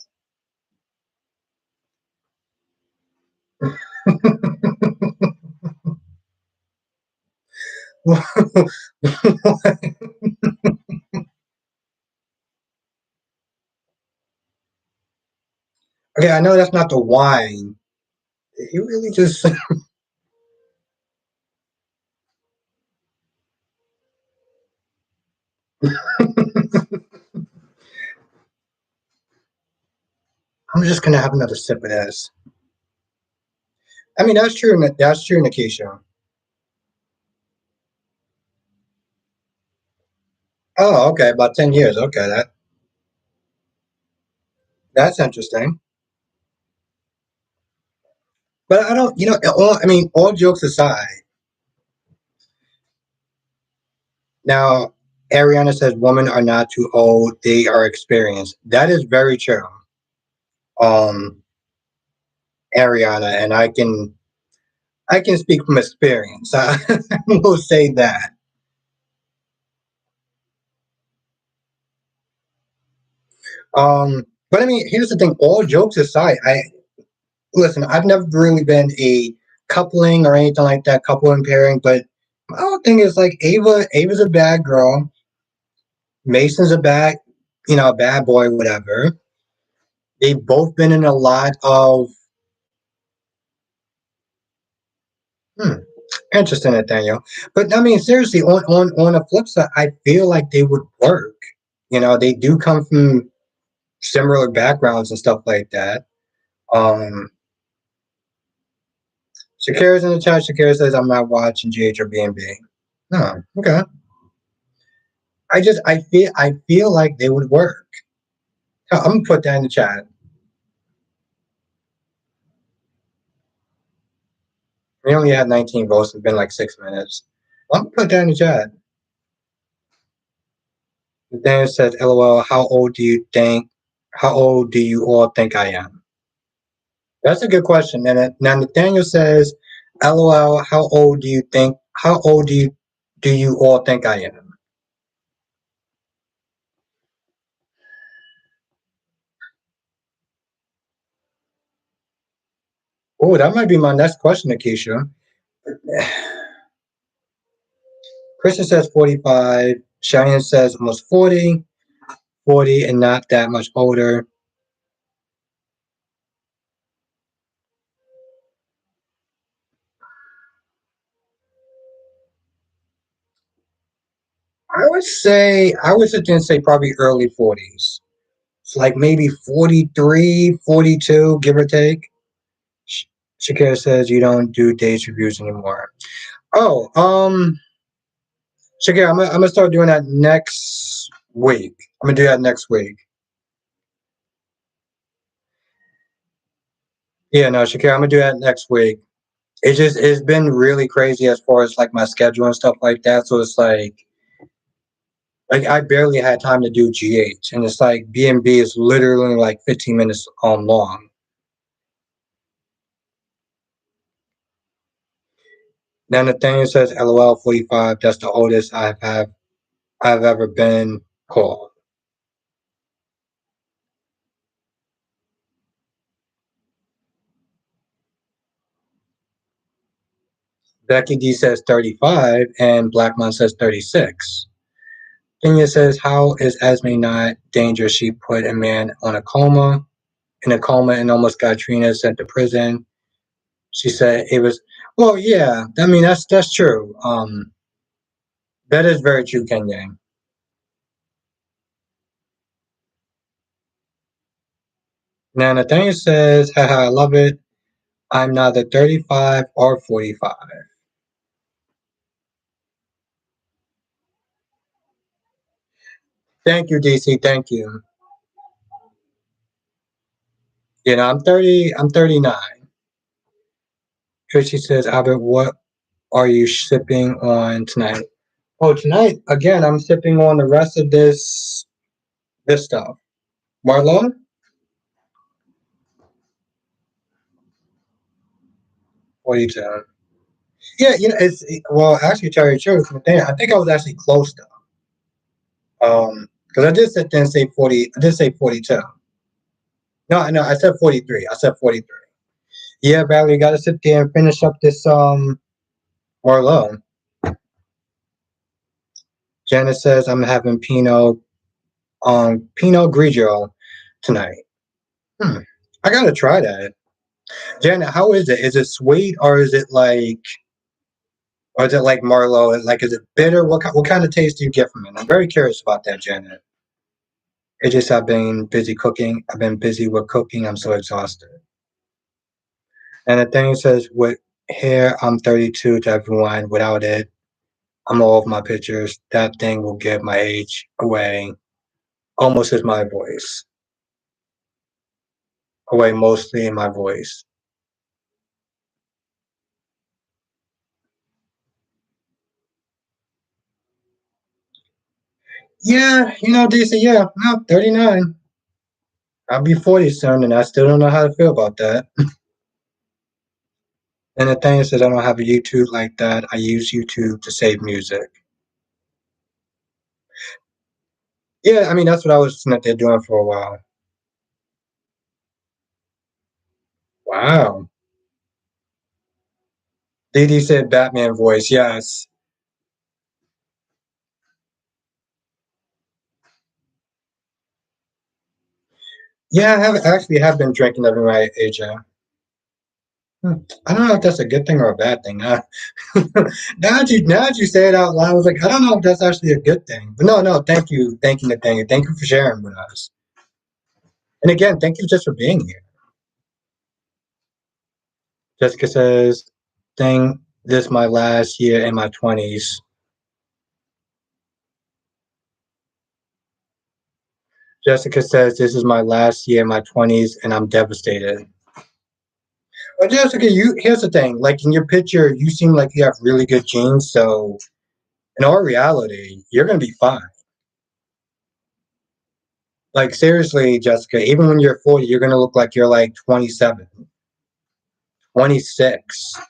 Okay, I know that's not the wine. You really just. I'm just gonna have another sip of this. I mean, that's true. That's true, Nikisha. Oh, okay, about 10 years. Okay, that's interesting. But I don't, I mean, all jokes aside, now Ariana says women are not too old; they are experienced. That is very true. Um, Ariana, and I can speak from experience. I will say that. But I mean, here's the thing. All jokes aside, I listen. I've never really been a coupling or anything like that, coupling pairing. But my whole thing is like Ava's a bad girl. Mason's a bad, a bad boy, whatever. They've both been in a lot of hmm, interesting, Nathaniel. But I mean, seriously, on the flip side, I feel like they would work. They do come from similar backgrounds and stuff like that. Um, Shakira's in the chat. Shakira says, "I'm not watching GH or BNB." No, okay. I feel like they would work. I'm gonna put that in the chat. We only had 19 votes. It's been like 6 minutes. I'm gonna put that in the chat. Then it says, "LOL. How old do you think? How old do you all think I am?" That's a good question. And now Nathaniel says, "LOL. How old do you think? How old do you all think I am?" Oh, that might be my next question, Akeisha. Christian says 45. Cheyenne says almost 40. 40 and not that much older. I would say probably early 40s. It's like maybe 43, 42, give or take. Shakira says you don't do dates reviews anymore. Oh, Shakira, I'm gonna start doing that next week. I'm gonna do that next week. Yeah, no, Shakira, I'm gonna do that next week. It's been really crazy as far as like my schedule and stuff like that. So it's like I barely had time to do GH, and it's like B&B is literally like 15 minutes long. Now Nathaniel says, "LOL 45. That's the oldest I've ever been called." Becky D says 35, and Blackmon says 36. Kenya says, "How is Esme not dangerous? She put a man in a coma, and almost got Trina sent to prison." She said it was well, yeah. I mean, that's true. That is very true, Kenya. Now Nathaniel says, "Haha, I love it. I'm neither 35 or 45." Thank you, DC. Thank you. I'm 30. I'm 39. Tracy says, "Albert, what are you sipping on tonight?" Oh, tonight again. I'm sipping on the rest of this stuff. Marlon, 42. Yeah, well, actually, tell you the truth, I think I was actually close though. Because I did sit there and say 40. I did say 42. No, no, I said 43. I said 43. Yeah, Valerie, got to sit there and finish up this Marlon. Janice says I'm having Pinot Grigio tonight. Hmm. I gotta try that. Janet, how is it? Is it sweet or is it like Marlowe? Like, is it bitter? What kind of taste do you get from it? I'm very curious about that, Janet. It just I've been busy cooking. I've been busy with cooking. I'm so exhausted. And the thing says with hair, I'm 32 to everyone. Without it, I'm all of my pictures. That thing will give my age away. Almost as my voice. Away mostly in my voice. Yeah, DC, yeah, no, 39. I'll be 40 soon, and I still don't know how to feel about that. And the thing is that I don't have a YouTube like that. I use YouTube to save music. Yeah, I mean, that's what I was sitting there doing for a while. Wow. DD said Batman voice, yes. Yeah, I actually have been drinking every night, AJ. I don't know if that's a good thing or a bad thing. Now that you say it out loud, I was like, I don't know if that's actually a good thing. But no, no, thank you for sharing with us. And again, thank you just for being here. Jessica says, "Thing, this my last year in my 20s." Jessica says, "This is my last year in my 20s, and I'm devastated." But Jessica, here's the thing. Like in your picture, you seem like you have really good genes. So in all reality, you're gonna be fine. Like seriously, Jessica, even when you're 40, you're gonna look like you're like 27, 26.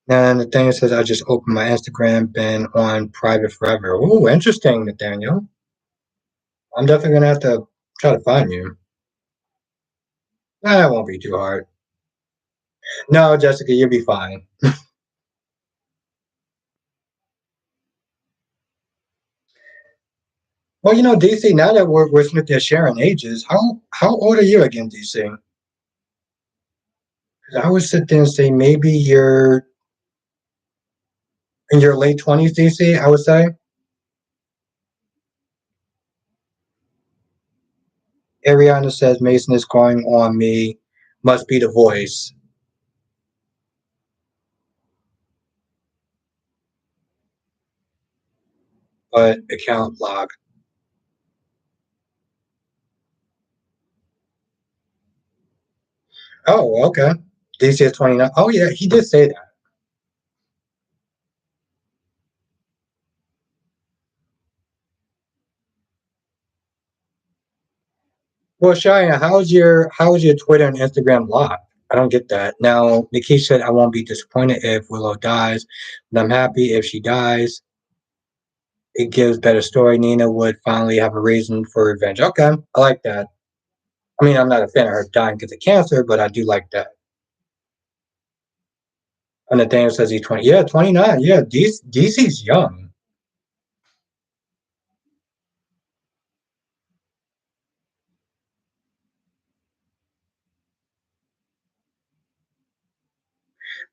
And the thing says, I just opened my Instagram, been on private forever. Oh, interesting, Nathaniel. I'm definitely gonna have to try to find you. That won't be too hard. No, Jessica, you'll be fine. Well, DC. Now that we're sitting there sharing ages, how old are you again, DC? 'Cause I would sit there and say maybe you're in your late 20s, DC. I would say. Ariana says Mason is going on me. Must be the voice, but account log. Oh, okay. DC is 29. Oh, yeah, he did say that. Well, Cheyenne, how's your Twitter and Instagram locked? I don't get that. Now, Nikki said I won't be disappointed if Willow dies, but I'm happy if she dies. It gives better story. Nina would finally have a reason for revenge. Okay, I like that. I mean, I'm not a fan of her dying because of cancer, but I do like that. And Nathaniel says he's 20. Yeah, 29. Yeah, DC's young.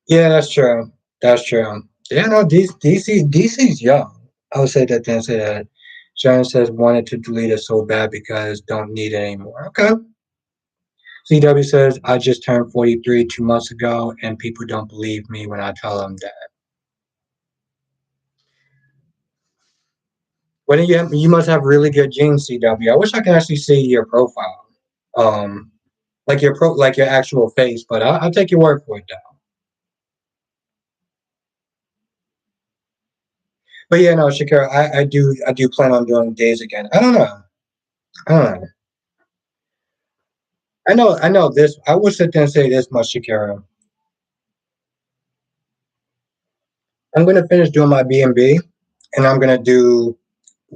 Yeah, that's true. That's true. Yeah, no, DC's young. I would say that. Then say that. Sharon says wanted to delete it so bad because don't need it anymore. Okay. CW says I just turned 43 2 months ago, and people don't believe me when I tell them that. What do you must have really good genes, CW. I wish I could actually see your profile. Um, like your actual face, but I'll take your word for it though. But yeah, no, Shakira, I do plan on doing days again. I don't know. I don't know. I know this. I would sit there and say this much, Shakira. I'm gonna finish doing my B&B, and I'm gonna do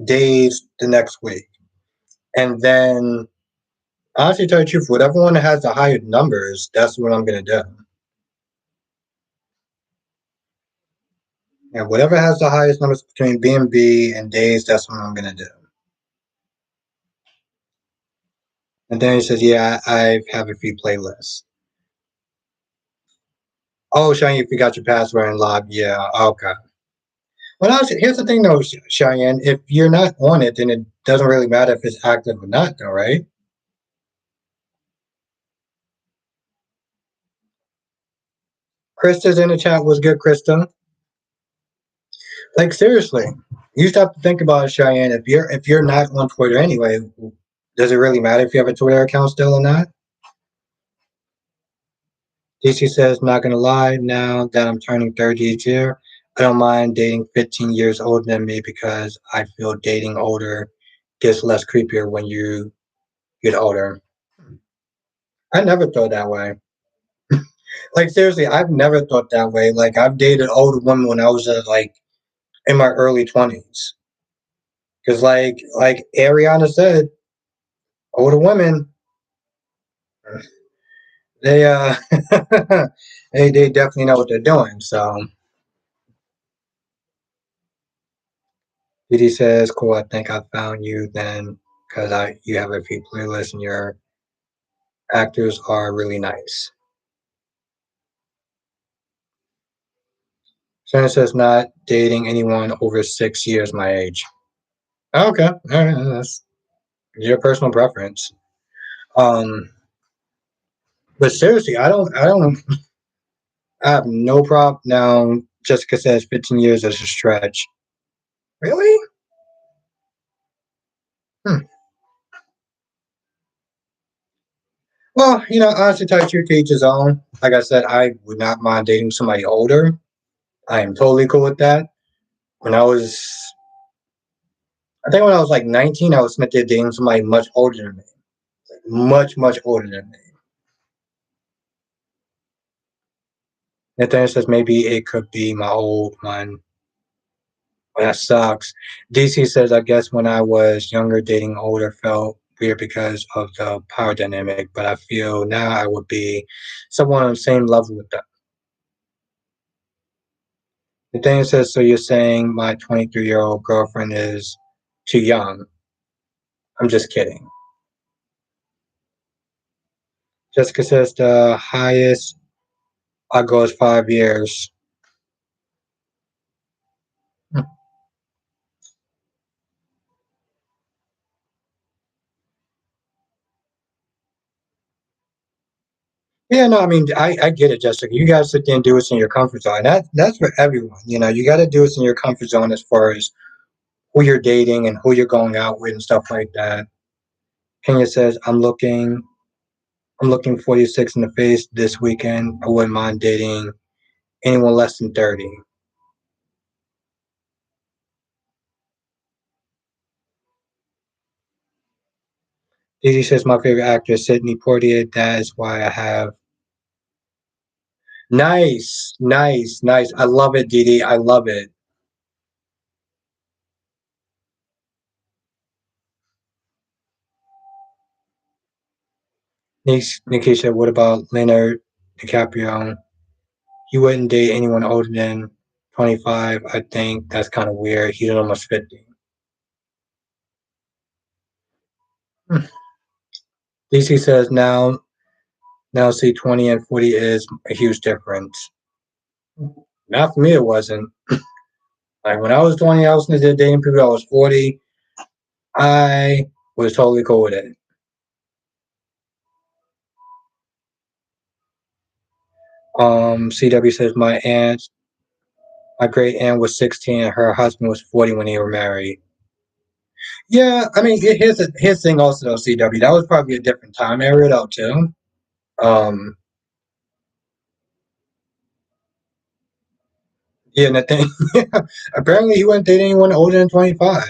days the next week, and then honestly, tell you the truth, whatever one that has the higher numbers, that's what I'm gonna do. And whatever has the highest numbers between B&B and days, that's what I'm gonna do. And then he says, "Yeah, I have a few playlists." Oh, Cheyenne, you forgot your password and log. Yeah, okay. Well, honestly, here's the thing, though, Cheyenne. If you're not on it, then it doesn't really matter if it's active or not, though, right? Krista's in the chat. Was good, Krista? Like seriously, you just have to think about it, Cheyenne. If you're not on Twitter anyway, does it really matter if you have a Twitter account still or not? DC says, not gonna lie, now that I'm turning 30 each year, I don't mind dating 15 years older than me because I feel dating older gets less creepier when you get older. I never thought that way. Like seriously, I've never thought that way. Like I've dated older women when I was like in my early 20s. Because like Ariana said, older women they they definitely know what they're doing. So Didi says, "Cool. I think I found you then because I you have a few playlists and your actors are really nice." Shannon says, "Not dating anyone over 6 years my age." Okay, all right, that's your personal preference. Um, but seriously, I have no problem now. Jessica says 15 years is a stretch. Really? Hmm. Well, honestly, tell you the truth, to each his own. Like I said, I would not mind dating somebody older. I am totally cool with that. When I was, I think when I was like 19, I was smitten dating somebody much older than me. Much, much older than me. Nathaniel says maybe it could be my old one. Well, that sucks. DC says, I guess when I was younger, dating older felt weird because of the power dynamic, but I feel now I would be someone on the same level with them. Nathaniel says, so you're saying my 23-year-old girlfriend is too young? I'm just kidding. Jessica says the highest I go is 5 years. Hmm. Yeah, no, I mean, I get it, Jessica. You gotta sit there and do it in your comfort zone. That's for everyone. You got to do it in your comfort zone as far as who you're dating and who you're going out with and stuff like that. Kenya says, I'm looking 46 in the face this weekend. I wouldn't mind dating anyone less than 30. Didi says, my favorite actor is Sidney Poitier. That is why I have. Nice, nice, nice. I love it, Didi. I love it. Nikki said, what about Leonard DiCaprio? He wouldn't date anyone older than 25. I think that's kind of weird. He's almost 50. DC says, now see 20 and 40 is a huge difference. Not for me, it wasn't. Like when I was 20, I was dating people. I was 40. I was totally cool with it. CW says my great aunt was 16 and her husband was 40 when they were married. Yeah, I mean, here's the thing also though, CW. That was probably a different time area though too. Um, yeah, and the thing, apparently he wouldn't date anyone older than 25.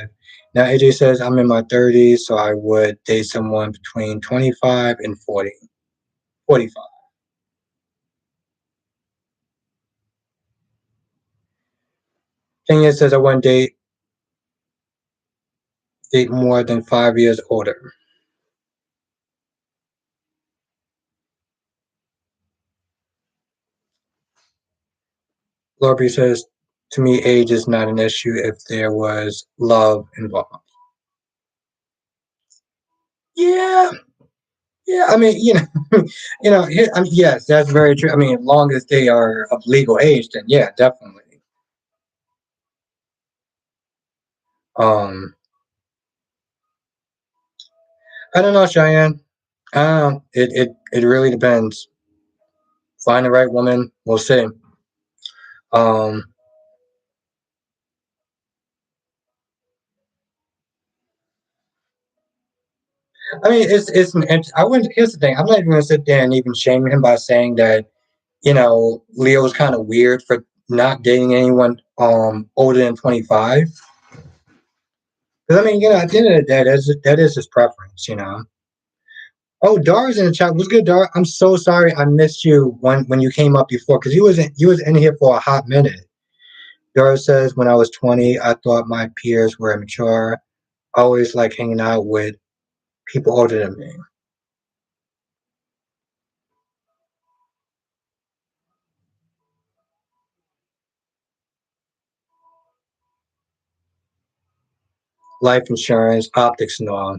Now AJ says I'm in my 30s, so I would date someone between 25 and 40, 45. Kenya says I wouldn't date more than 5 years older. Lorby says, to me, age is not an issue if there was love involved. Yeah, yeah. I mean, I mean, yes, that's very true. I mean, as long as they are of legal age, then yeah, definitely. Um, I don't know, Cheyenne. It really depends. Find the right woman. We'll see. Um, I mean, I wouldn't. Here's the thing. I'm not even gonna sit there and even shame him by saying that Leo was kind of weird for not dating anyone older than 25. Because I mean, at the end of the day, that is his preference. Oh, Dar's in the chat. What's good, Dar? I'm so sorry I missed you when you came up before because you was in here for a hot minute. Dar says when I was 20, I thought my peers were immature. Always like hanging out with people older than me. Life insurance, optics, and all.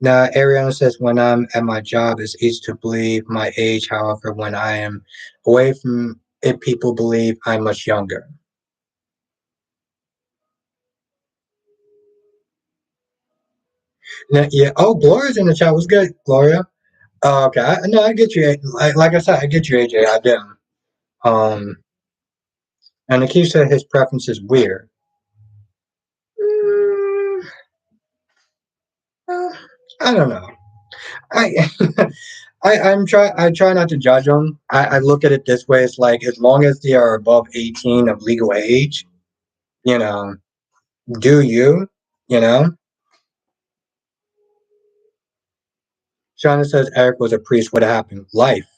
Now, Ariana says, when I'm at my job, it's easy to believe my age. However, when I am away from it, people believe I'm much younger. Now, yeah. Oh, Gloria's in the chat. What's good, Gloria? Okay. No, I get you. Like I said, I get you, AJ. I do. Um, and Akeem said his preference is weird. Mm, uh, I don't know. I I try not to judge them. I look at it this way: it's like as long as they are above 18 of legal age, you know, do you, you know. Shauna says Eric was a priest. What happened? Life.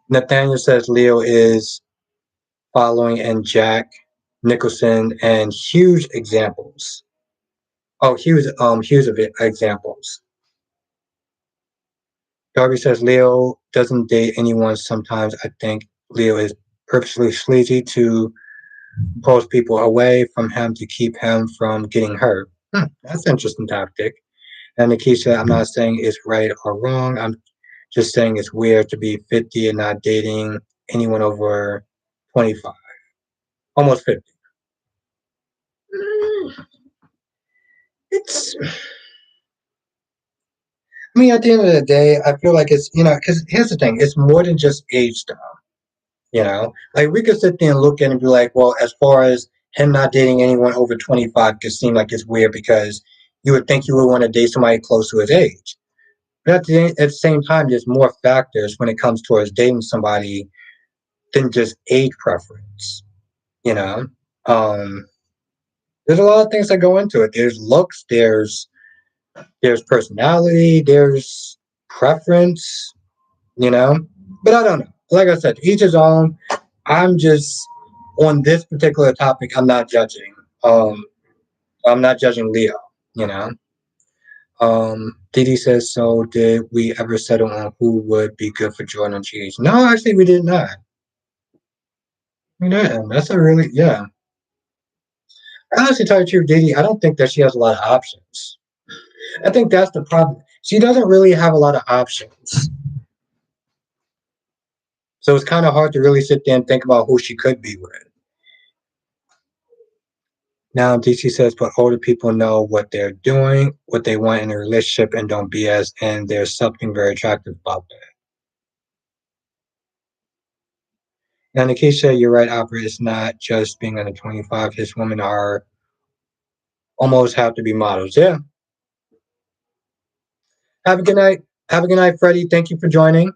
Nathaniel says Leo is following and Jack Nicholson and huge examples. Oh, huge of it, examples. Darby says Leo doesn't date anyone. Sometimes I think Leo is purposely sleazy to pulls people away from him to keep him from getting hurt. That's an interesting tactic. And Nikki said, I'm not saying it's right or wrong. I'm just saying it's weird to be 50 and not dating anyone over 25, almost 50. Mm, It's, I mean, at the end of the day, I feel like because here's the thing, it's more than just age stuff. Like we could sit there and look at it and be like, well, as far as him not dating anyone over 25 could seem like it's weird because you would think you would want to date somebody close to his age. But at the same time, there's more factors when it comes towards dating somebody than just age preference. You know, um, there's a lot of things that go into it. There's looks, there's personality, there's preference. You know, but I don't know. Like I said, each his own. I'm just on this particular topic. I'm not judging. I'm not judging Leo. You know. Didi says, so did we ever settle on who would be good for Jordan and Cheese? No, actually, we did not. We didn't. That's a really, yeah. Honestly, tell you the truth, Didi, I don't think that she has a lot of options. I think that's the problem. She doesn't really have a lot of options. So it's kind of hard to really sit there and think about who she could be with. Now, DC says, but older people know what they're doing, what they want in a relationship, and don't BS. And there's something very attractive about that. Now, Nikisha, you're right, Opera. It's not just being under 25. His women are almost have to be models. Yeah. Have a good night. Have a good night, Freddie. Thank you for joining.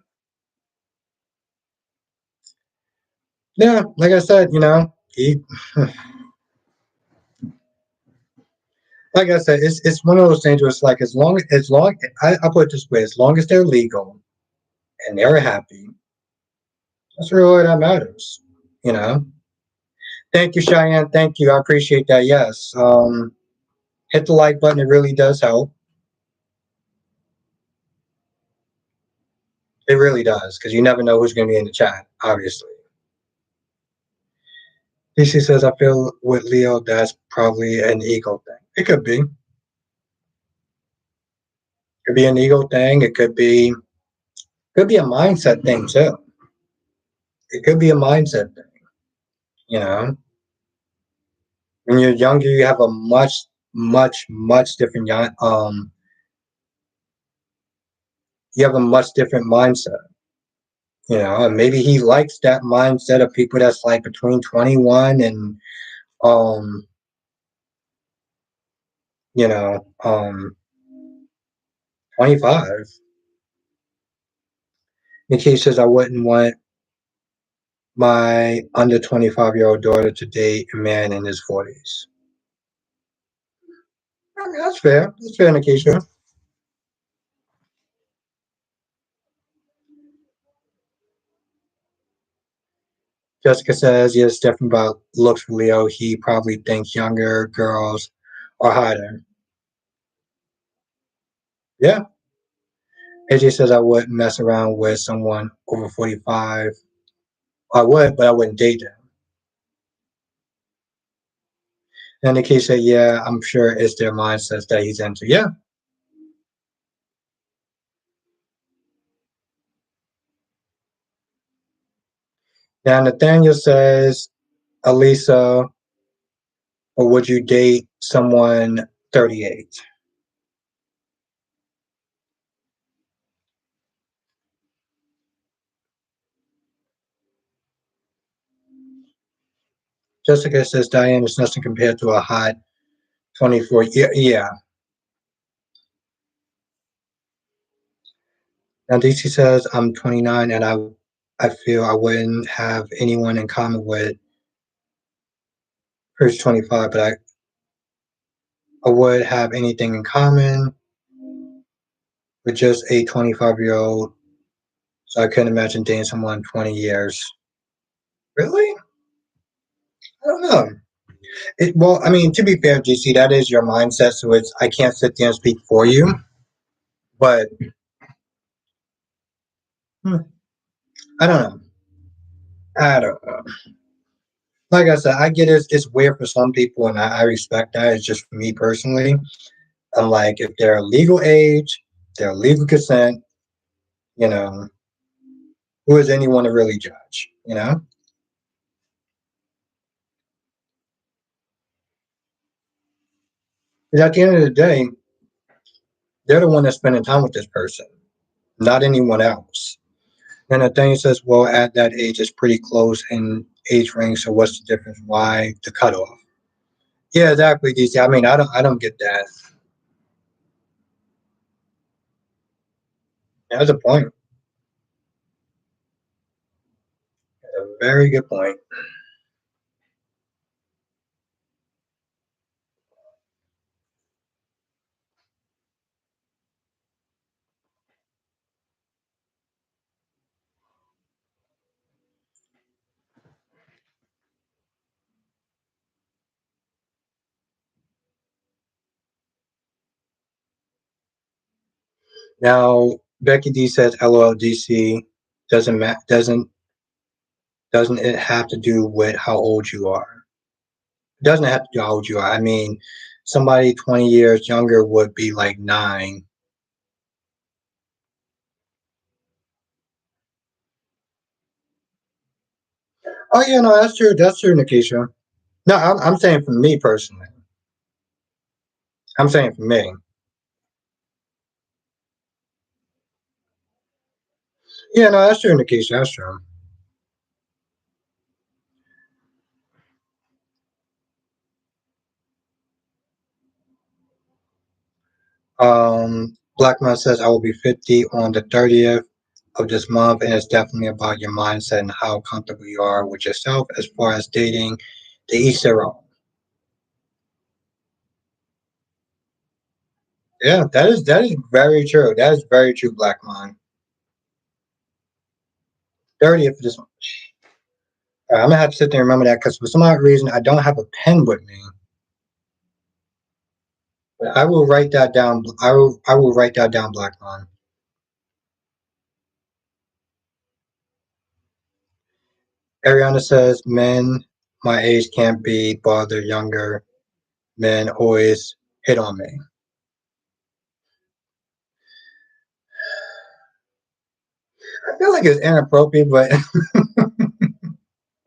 Yeah, like I said, like I said, it's one of those things where it's like as long I put it this way, as long as they're legal and they're happy, that's really that matters. You know. Thank you, Cheyenne. Thank you. I appreciate that. Yes. Hit the like button. It really does help. It really does because you never know who's going to be in the chat. Obviously. DC says, I feel with Leo, that's probably an ego thing. It could be. It could be an ego thing. It could be a mindset thing too. It could be a mindset thing. You know, when you're younger, you have a much, much, much different you have a much different mindset. And maybe he likes that mindset of people that's like between 21 and um, you know, 25. Nikki says I wouldn't want my under 25-year-old daughter to date a man in his 40s. I mean, that's fair. That's fair, Nikisha. Jessica says, yes, definitely about looks for Leo. He probably thinks younger girls are hotter. Yeah. AJ says, I wouldn't mess around with someone over 45. I would, but I wouldn't date them. And Nikki said, yeah, I'm sure it's their mindsets that he's into. Yeah. Now, Nathaniel says, Elisa, or would you date someone 38? Jessica says, Diane is nothing compared to a hot 24. Yeah. Yeah. Now, DC says, I'm 29 and I feel I wouldn't have anyone in common with who's 25, but I would have anything in common with just a 25-year-old. So I couldn't imagine dating someone 20 years. Really? I don't know. Well, I mean, to be fair, GC, that is your mindset. So I can't sit there and speak for you. But hmm, I don't know. I don't know. Like I said, I get it. It's weird for some people, and I respect that. It's just for me personally. I'm like, if they're legal age, they're legal consent, you know, who is anyone to really judge, you know? Because at the end of the day, they're the one that's spending time with this person, not anyone else. And the thing says, well, at that age, it's pretty close in age range. So what's the difference? Why the cutoff? Yeah, exactly, DC. I mean, I don't get that. That's a point. A very good point. Now, Becky D says, "LOL, DC doesn't it have to do with how old you are? It doesn't have to do how old you are. I mean, somebody 20 years younger would be like 9. Oh yeah, no, that's true. That's true, Nikisha. No, I'm saying for me personally. I'm saying for me. Yeah, no, that's true, Nikisha. That's true. Blackman says I will be 50 on the 30th of this month, and it's definitely about your mindset and how comfortable you are with yourself as far as dating. To each their own. Yeah, that is very true. That is very true, Blackman. 30th of this month. I'm gonna have to sit there and remember that because for some odd reason I don't have a pen with me. But I will write that down. I will write that down, Blackman. Ariana says men my age can't be bothered. Younger men always hit on me. I feel like it's inappropriate, but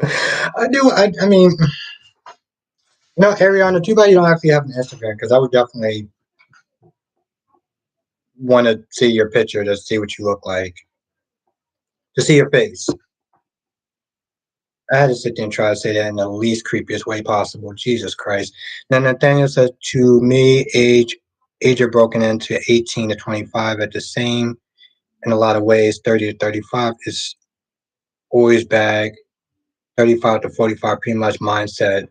I do. I mean, Ariana, too bad you don't actually have an Instagram because I would definitely want to see your picture to see what you look like, to see your face. I had to sit there and try to say that in the least creepiest way possible. Jesus Christ. Then Nathaniel says, to me, age are broken into 18 to 25 at the same in a lot of ways. 30 to 35 is always bad. 35 to 45 pretty much mindset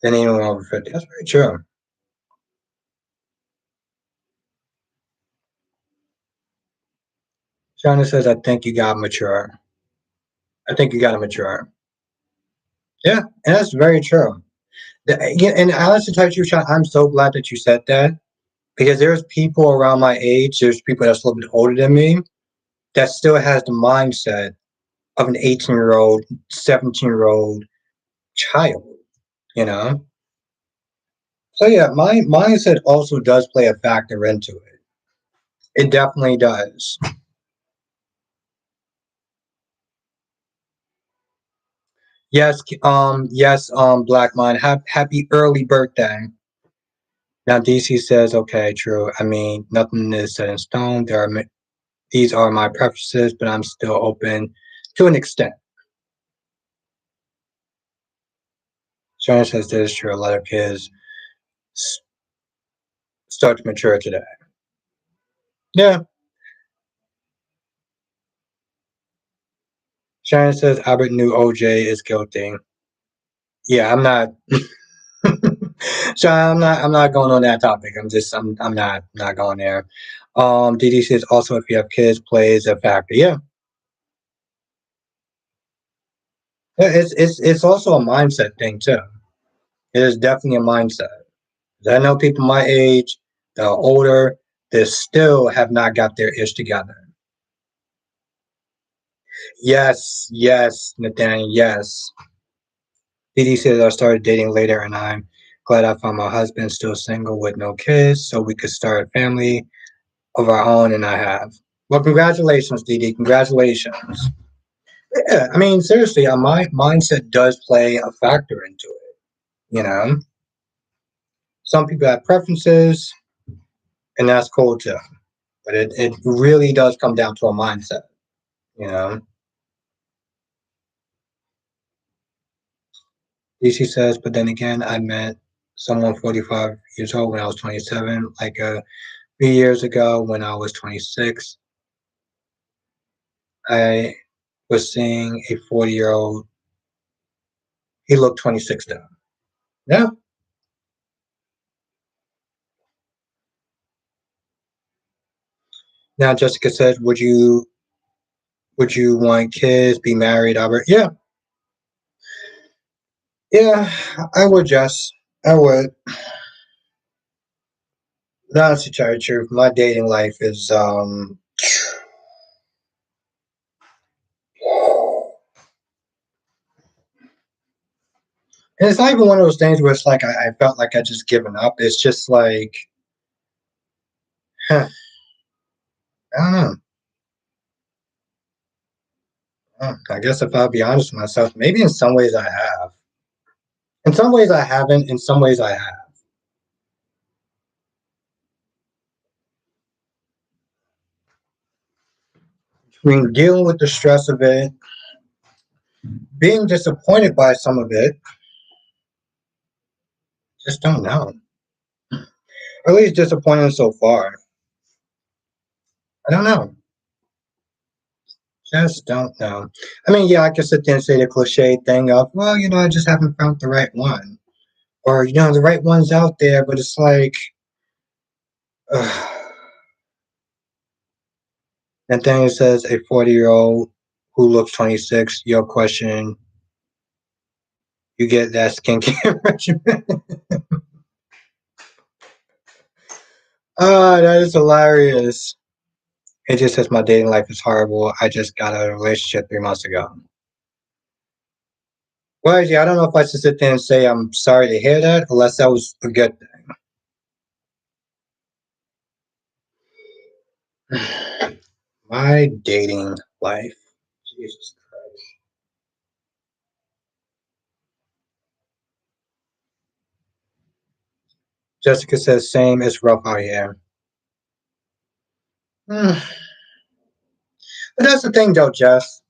than anyone over 50. That's very true. China says, I think you got mature. I think you got to mature. Yeah, and that's very true. Yeah, and honestly, tell you, the truth, Sean, I'm so glad that you said that because there's people around my age, there's people that's a little bit older than me that still has the mindset of an 18-year-old, 17-year-old child, you know? So yeah, my mindset also does play a factor into it. It definitely does. Yes, Black Mind, happy early birthday. Now DC says, okay, true. I mean, nothing is set in stone. These are my preferences, but I'm still open to an extent. Shannon says this is true. A lot of kids start to mature today. Yeah. Shannon says Albert knew OJ is guilty. Yeah, I'm not. So I'm not going on that topic. I'm not going there. DD says also if you have kids plays a factor. Yeah, it's also a mindset thing too. It is definitely a mindset. I know people my age, that are older, that still have not got their ish together. Yes, Nathaniel, yes. DD says I started dating later and I'm glad I found my husband still single with no kids so we could start a family of our own and I have. Well, congratulations, DD. Congratulations. Yeah, I mean, seriously, my mindset does play a factor into it. You know, some people have preferences, and that's cool too. But it really does come down to a mindset. You know, DC says, but then again, I met someone 45 years old when I was 27, like a few years ago when I was 26. I was seeing a 40-year-old. He looked 26 though. Yeah. Now Jessica says, would you want kids, be married, Albert? Yeah, yeah, I would just. I would. That's to tell you the truth. My dating life is and it's not even one of those things where it's like I felt like I just given up. It's just like huh, I don't know. I guess if I'll be honest with myself, maybe in some ways I have. In some ways I haven't. In some ways I have. Between dealing with the stress of it, being disappointed by some of it, just don't know. Or at least disappointed so far. I don't know. Just don't know. I mean, yeah, I can sit there and say the cliche thing of, well, I just haven't found the right one. Or, the right one's out there, but it's like, ugh. And then it says a 40-year-old who looks 26, your question, you get that skincare regimen. Oh, that is hilarious. It just says my dating life is horrible. I just got out of a relationship 3 months ago. Well, yeah, I don't know if I should sit there and say I'm sorry to hear that, unless that was a good thing. My dating life. Jesus Christ. Jessica says, same, it's rough out here. But that's the thing, though, Jess.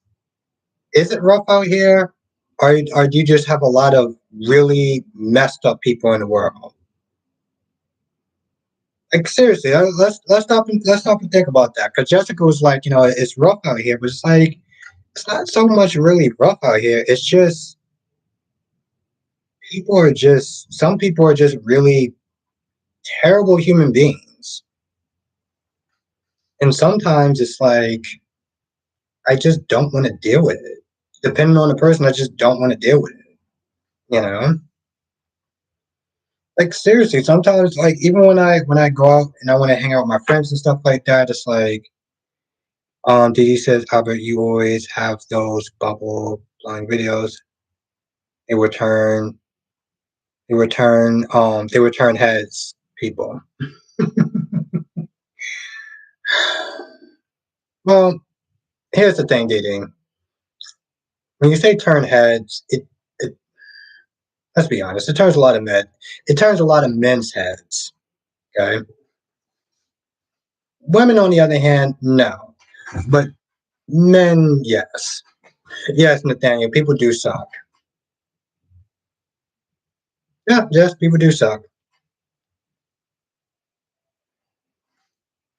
Is it rough out here? Or do you just have a lot of really messed up people in the world? Like seriously, let's stop and think about that. Because Jessica was like, it's rough out here, but it's like it's not so much really rough out here. It's just some people are just really terrible human beings. And sometimes it's like I just don't want to deal with it. Depending on the person, I just don't want to deal with it. You know? Like seriously, sometimes like even when I go out and I want to hang out with my friends and stuff like that, it's like Didi says, Albert, you always have those bubble blowing videos. They return they return heads, people. Well, here's the thing, Didi. When you say turn heads, it let's be honest, it turns a lot of men's heads. Okay. Women on the other hand, no. But men, yes. Yes, Nathaniel, people do suck. Yeah, yes, people do suck.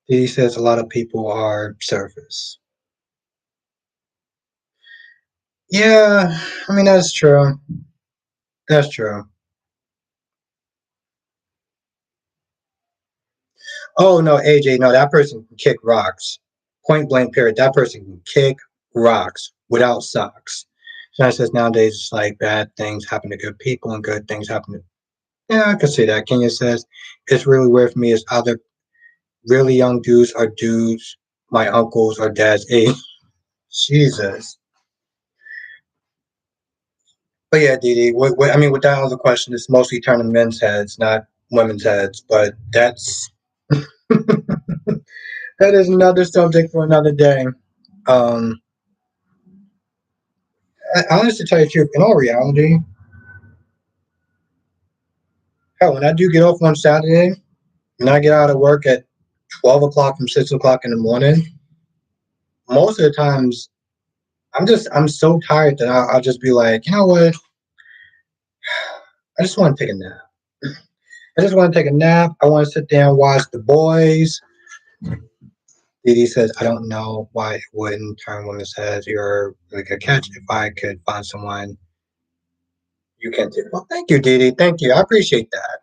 He says a lot of people are surface. Yeah, I mean that's true. That's true. Oh no, AJ, no, that person can kick rocks. Point blank period. That person can kick rocks without socks. So I says nowadays it's like bad things happen to good people and good things happen to yeah, I could see that. Kenya says it's really weird for me is either really young dudes or dudes my uncles or dad's age. Jesus. But yeah, Didi, I mean, with that other question, it's mostly turning men's heads, not women's heads. But that is another subject for another day. Um, honestly, to tell you the truth, in all reality, hell, when I do get off on Saturday, when I get out of work at 12 o'clock from 6 o'clock in the morning, most of the times I'm so tired that I'll just be like, you know what? I just want to take a nap. I just want to take a nap. I want to sit there and watch The Boys. Didi says, I don't know why it wouldn't turn women's heads. You're like a catch. If I could find someone you can do. Well, thank you, Didi. Thank you. I appreciate that.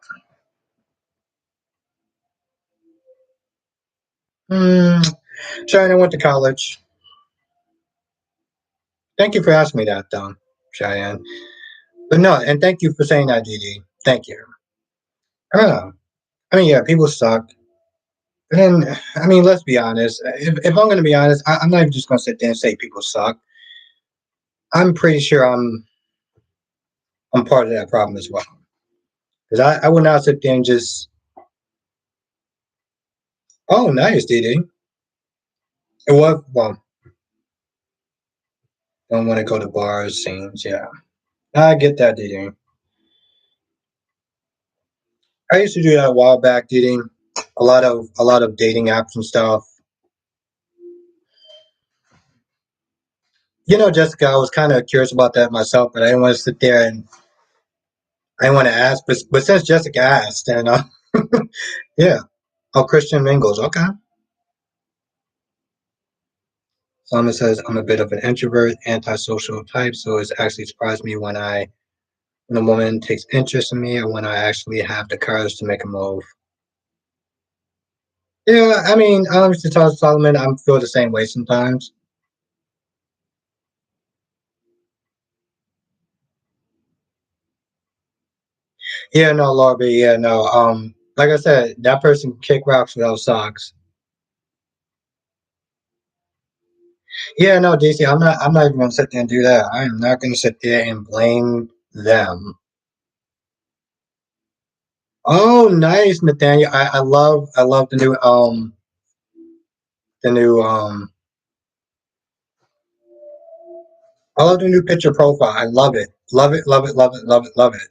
Hmm. Cheyenne went to college. Thank you for asking me that, though, Cheyenne. But no, and thank you for saying that, Didi. Thank you. I don't know. I mean, yeah, people suck. But then, I mean, let's be honest. If I'm going to be honest, I'm not even just going to sit there and say people suck. I'm pretty sure I'm part of that problem as well. Because I would not sit there and just, oh, nice, Didi. It was, well, don't want to go to bars, scenes, yeah. I get that, Didi. I used to do that a while back, dating a lot of dating apps and stuff. Jessica, I was kind of curious about that myself, but I didn't want to sit there and I didn't want to ask. But since Jessica asked, and yeah, oh, Christian Mingles, okay. Simon says I'm a bit of an introvert, antisocial type, so it's actually surprised me when a woman takes interest in me or when I actually have the courage to make a move. Yeah, I mean, to tell Solomon, I feel the same way sometimes. Yeah, no, Lorby. Yeah, no. Like I said, that person can kick rocks without socks. Yeah, no, DC. I'm not even gonna sit there and do that. I am not gonna sit there and blame them. Oh, nice, Nathaniel. I love the new I love the new picture profile. I love it. Love it, love it, love it, love it, love it.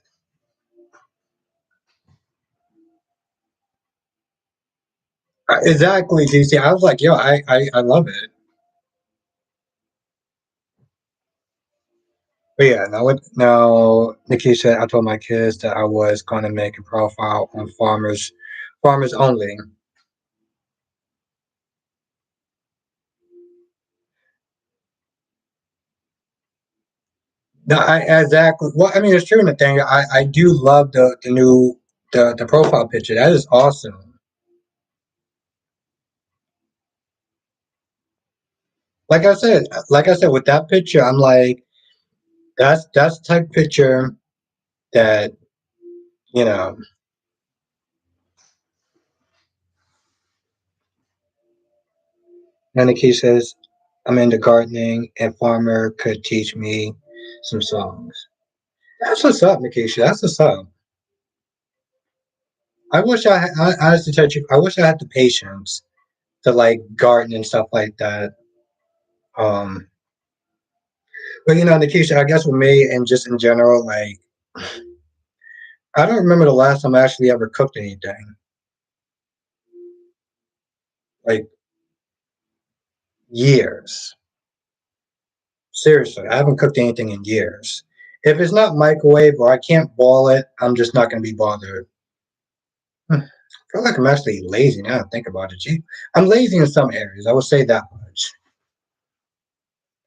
Exactly, DC. I was like, yo, I love it. But yeah, now Nikki said I told my kids that I was gonna make a profile on farmers only. No, exactly. Well, I mean, it's true, Nathaniel. I do love the new the profile picture. That is awesome. Like I said, with that picture, I'm like, that's the type of picture that you know. And the key says, I'm into gardening, and farmer could teach me some songs. That's what's up, Nikisha. That's what's up. I honestly tell you, I wish I had the patience to like garden and stuff like that. Um, but Nikisha, I guess with me and just in general, like I don't remember the last time I actually ever cooked anything. Like years. Seriously, I haven't cooked anything in years. If it's not microwave or I can't boil it, I'm just not going to be bothered. I feel like I'm actually lazy now to think about it. Gee, I'm lazy in some areas. I would say that much.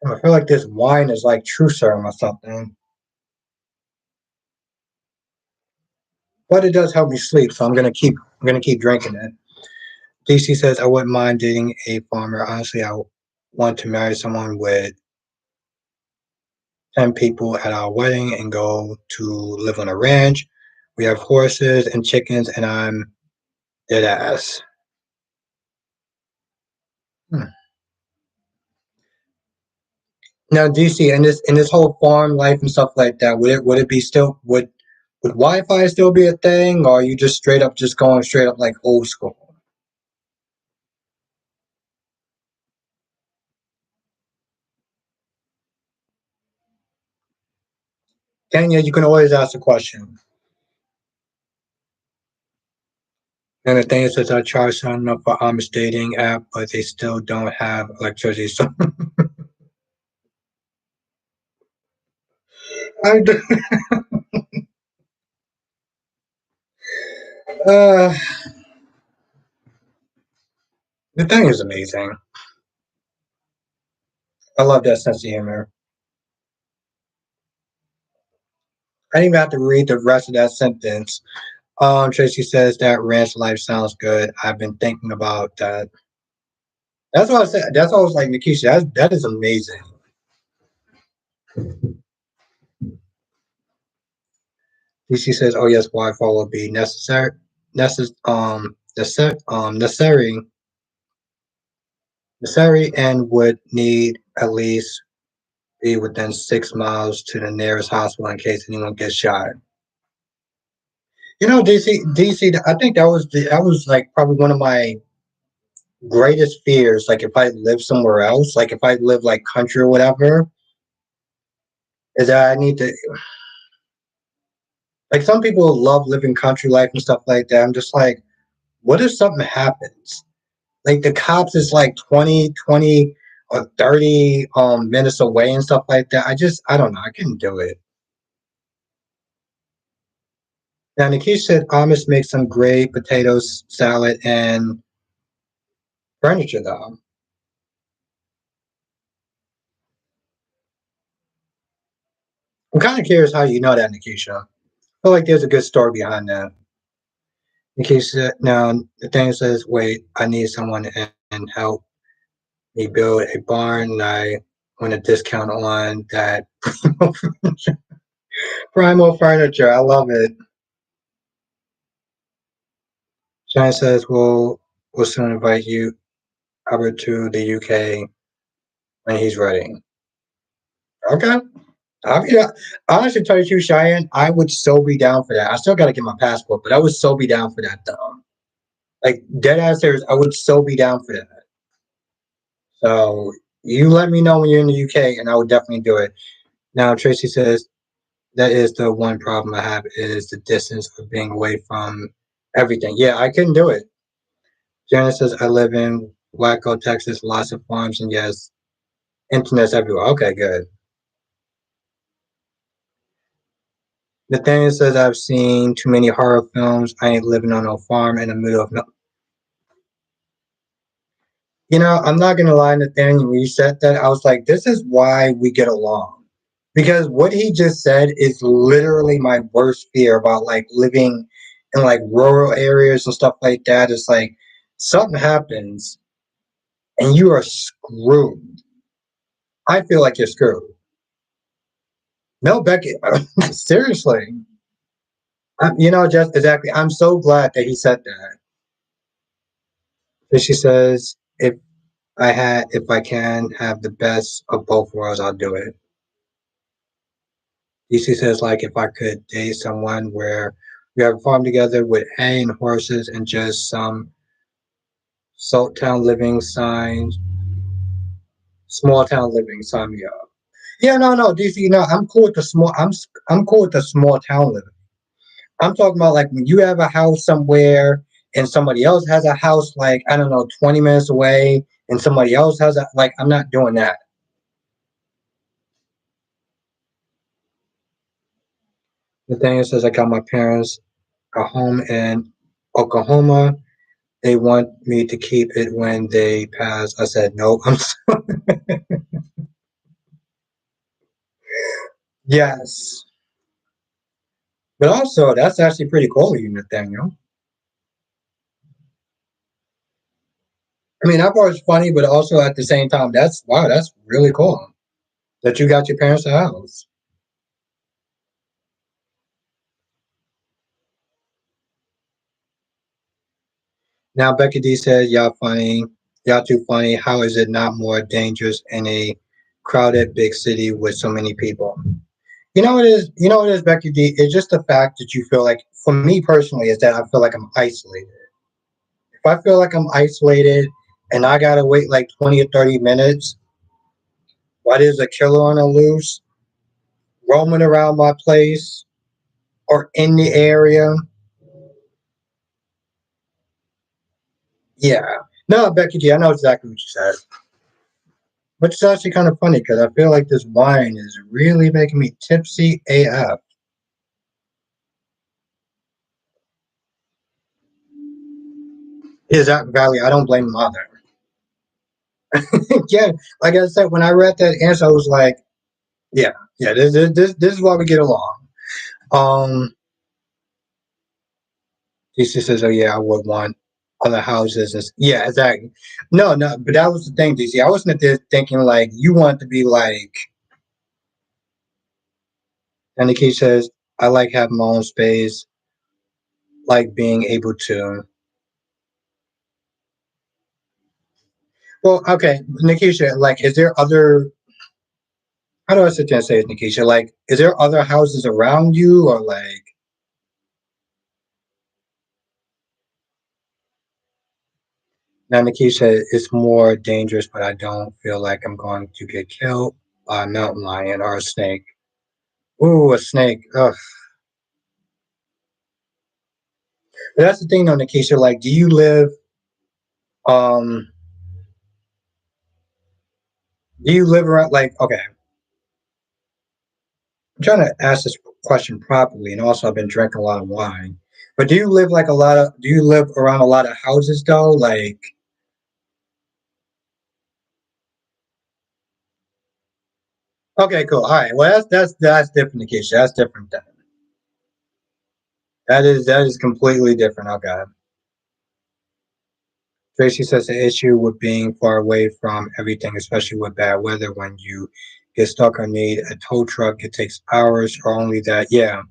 I feel like this wine is like true serum or something, but it does help me sleep, so I'm gonna keep drinking it. DC says I wouldn't mind dating a farmer. Honestly, I want to marry someone with 10 people at our wedding and go to live on a ranch. We have horses and chickens, and I'm dead ass. Hmm. Now, DC, in this whole farm life and stuff like that, would it be still would Wi-Fi still be a thing, or are you just straight up just going straight up like old school? Kenya, you can always ask a question. And the thing is, that I tried signing up for Amish dating app, but they still don't have electricity. So I do, uh, the thing is amazing. I love that sense of humor. I didn't even have to read the rest of that sentence. Tracy says that ranch life sounds good. I've been thinking about that. That's what I said. That's what I was like, Nikisha. That is amazing. She says, "Oh yes, Wi-Fi will be necessary, necessary, and would need at least be within 6 miles to the nearest hospital in case anyone gets shot." DC. I think that was like probably one of my greatest fears. Like if I live somewhere else, like if I live like country or whatever, is that I need to like some people love living country life and stuff like that. I'm just like, what if something happens? Like the cops is like 20 or 30 minutes away and stuff like that. I don't know. I couldn't do it. Now Nikki said Amish make some great potatoes salad and furniture though. I'm kind of curious how you know that, Nikisha. I feel like there's a good story behind that. Nikki said, now the thing says, wait, I need someone to and help me build a barn. And I want a discount on that primal furniture. I love it. China says, we'll soon invite you over to the UK when he's ready. Okay. Yeah, honestly, tell you the truth, Cheyenne, I would so be down for that. I still got to get my passport, but I would so be down for that, though. Like, dead ass serious, I would so be down for that. So, you let me know when you're in the UK, and I would definitely do it. Now, Tracy says, that is the one problem I have is the distance of being away from everything. Yeah, I couldn't do it. Janice says, I live in Waco, Texas, lots of farms, and yes, internet's everywhere. Okay, good. Nathaniel says I've seen too many horror films. I ain't living on no farm in the middle of no. I'm not gonna lie, Nathaniel. When you said that, I was like, this is why we get along. Because what he just said is literally my worst fear about like living in like rural areas and stuff like that. It's like something happens and you are screwed. I feel like you're screwed. No, Becky, seriously. Just exactly. I'm so glad that he said that. And she says, if I can have the best of both worlds, I'll do it. DC says, like, if I could date someone where we have a farm together with hay and horses and just some salt town living signs, small town living, sign me up. Yeah, no, DC, no, I'm cool with the small. I'm cool with the small town living. I'm talking about like when you have a house somewhere and somebody else has a house like I don't know 20 minutes away and somebody else has a like I'm not doing that. Nathaniel says I got my parents a home in Oklahoma. They want me to keep it when they pass. I said nope. Yes, but also that's actually pretty cool of you, Nathaniel. I mean, I thought it was funny, but also at the same time, that's wow, that's really cool that you got your parents a house. Now Becky D said, "Y'all funny, y'all too funny. How is it not more dangerous in a crowded big city with so many people?" You know what it is. You know what it is, Becky D. It's just the fact that you feel like, for me personally, is that I feel like I'm isolated. If I feel like I'm isolated and I gotta wait like 20 or 30 minutes while there's a killer on the loose roaming around my place or in the area, yeah. No, Becky G, I know exactly what you said. Which is actually kind of funny because I feel like this wine is really making me tipsy AF. Is that Valley? I don't blame mother. Yeah, like I said, when I read that answer, I was like, yeah, yeah, this is why we get along. Um, DC says, oh yeah, I would want other houses. Yeah, exactly. No, but that was the thing, DC. I wasn't there thinking like you want to be like. And the key says, I like having my own space, like being able to. Well, okay, Nikisha, like, is there other? How do I sit there and say it, Nikisha? Like, is there other houses around you, or like? Now, Nikisha, it's more dangerous, but I don't feel like I'm going to get killed by a mountain lion or a snake. Ooh, a snake. Ugh. But that's the thing, though, Nikisha. Like, do you live? Um, do you live around? Like, okay, I'm trying to ask this question properly, and also I've been drinking a lot of wine. But do you live like a lot of? Do you live around a lot of houses though? Like, okay, cool. All right. Well, that's different, Nikisha. That's different. Then. That is completely different. Okay. Tracy says the issue with being far away from everything, especially with bad weather, when you get stuck or need a tow truck, it takes hours or only that. Yeah.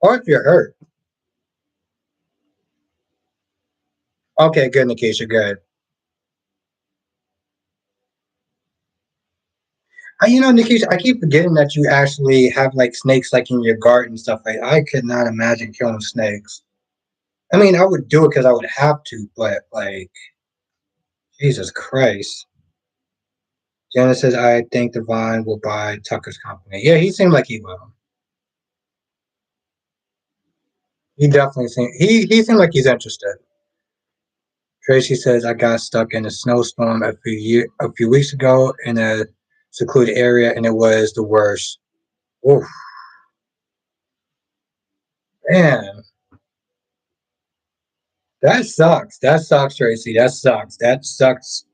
Or if you're hurt. Okay, good, Nikisha. Good. Nikisha, I keep forgetting that you actually have like snakes like in your garden and stuff. Like I could not imagine killing snakes. I mean, I would do it because I would have to, but like Jesus Christ. Janice says, I think Devon will buy Tucker's company. Yeah, he seemed like he will. He definitely seemed he seemed like he's interested. Tracy says I got stuck in a snowstorm a few weeks ago in a secluded area and it was the worst. Oof, man, that sucks. That sucks, Tracy. That sucks. That sucks.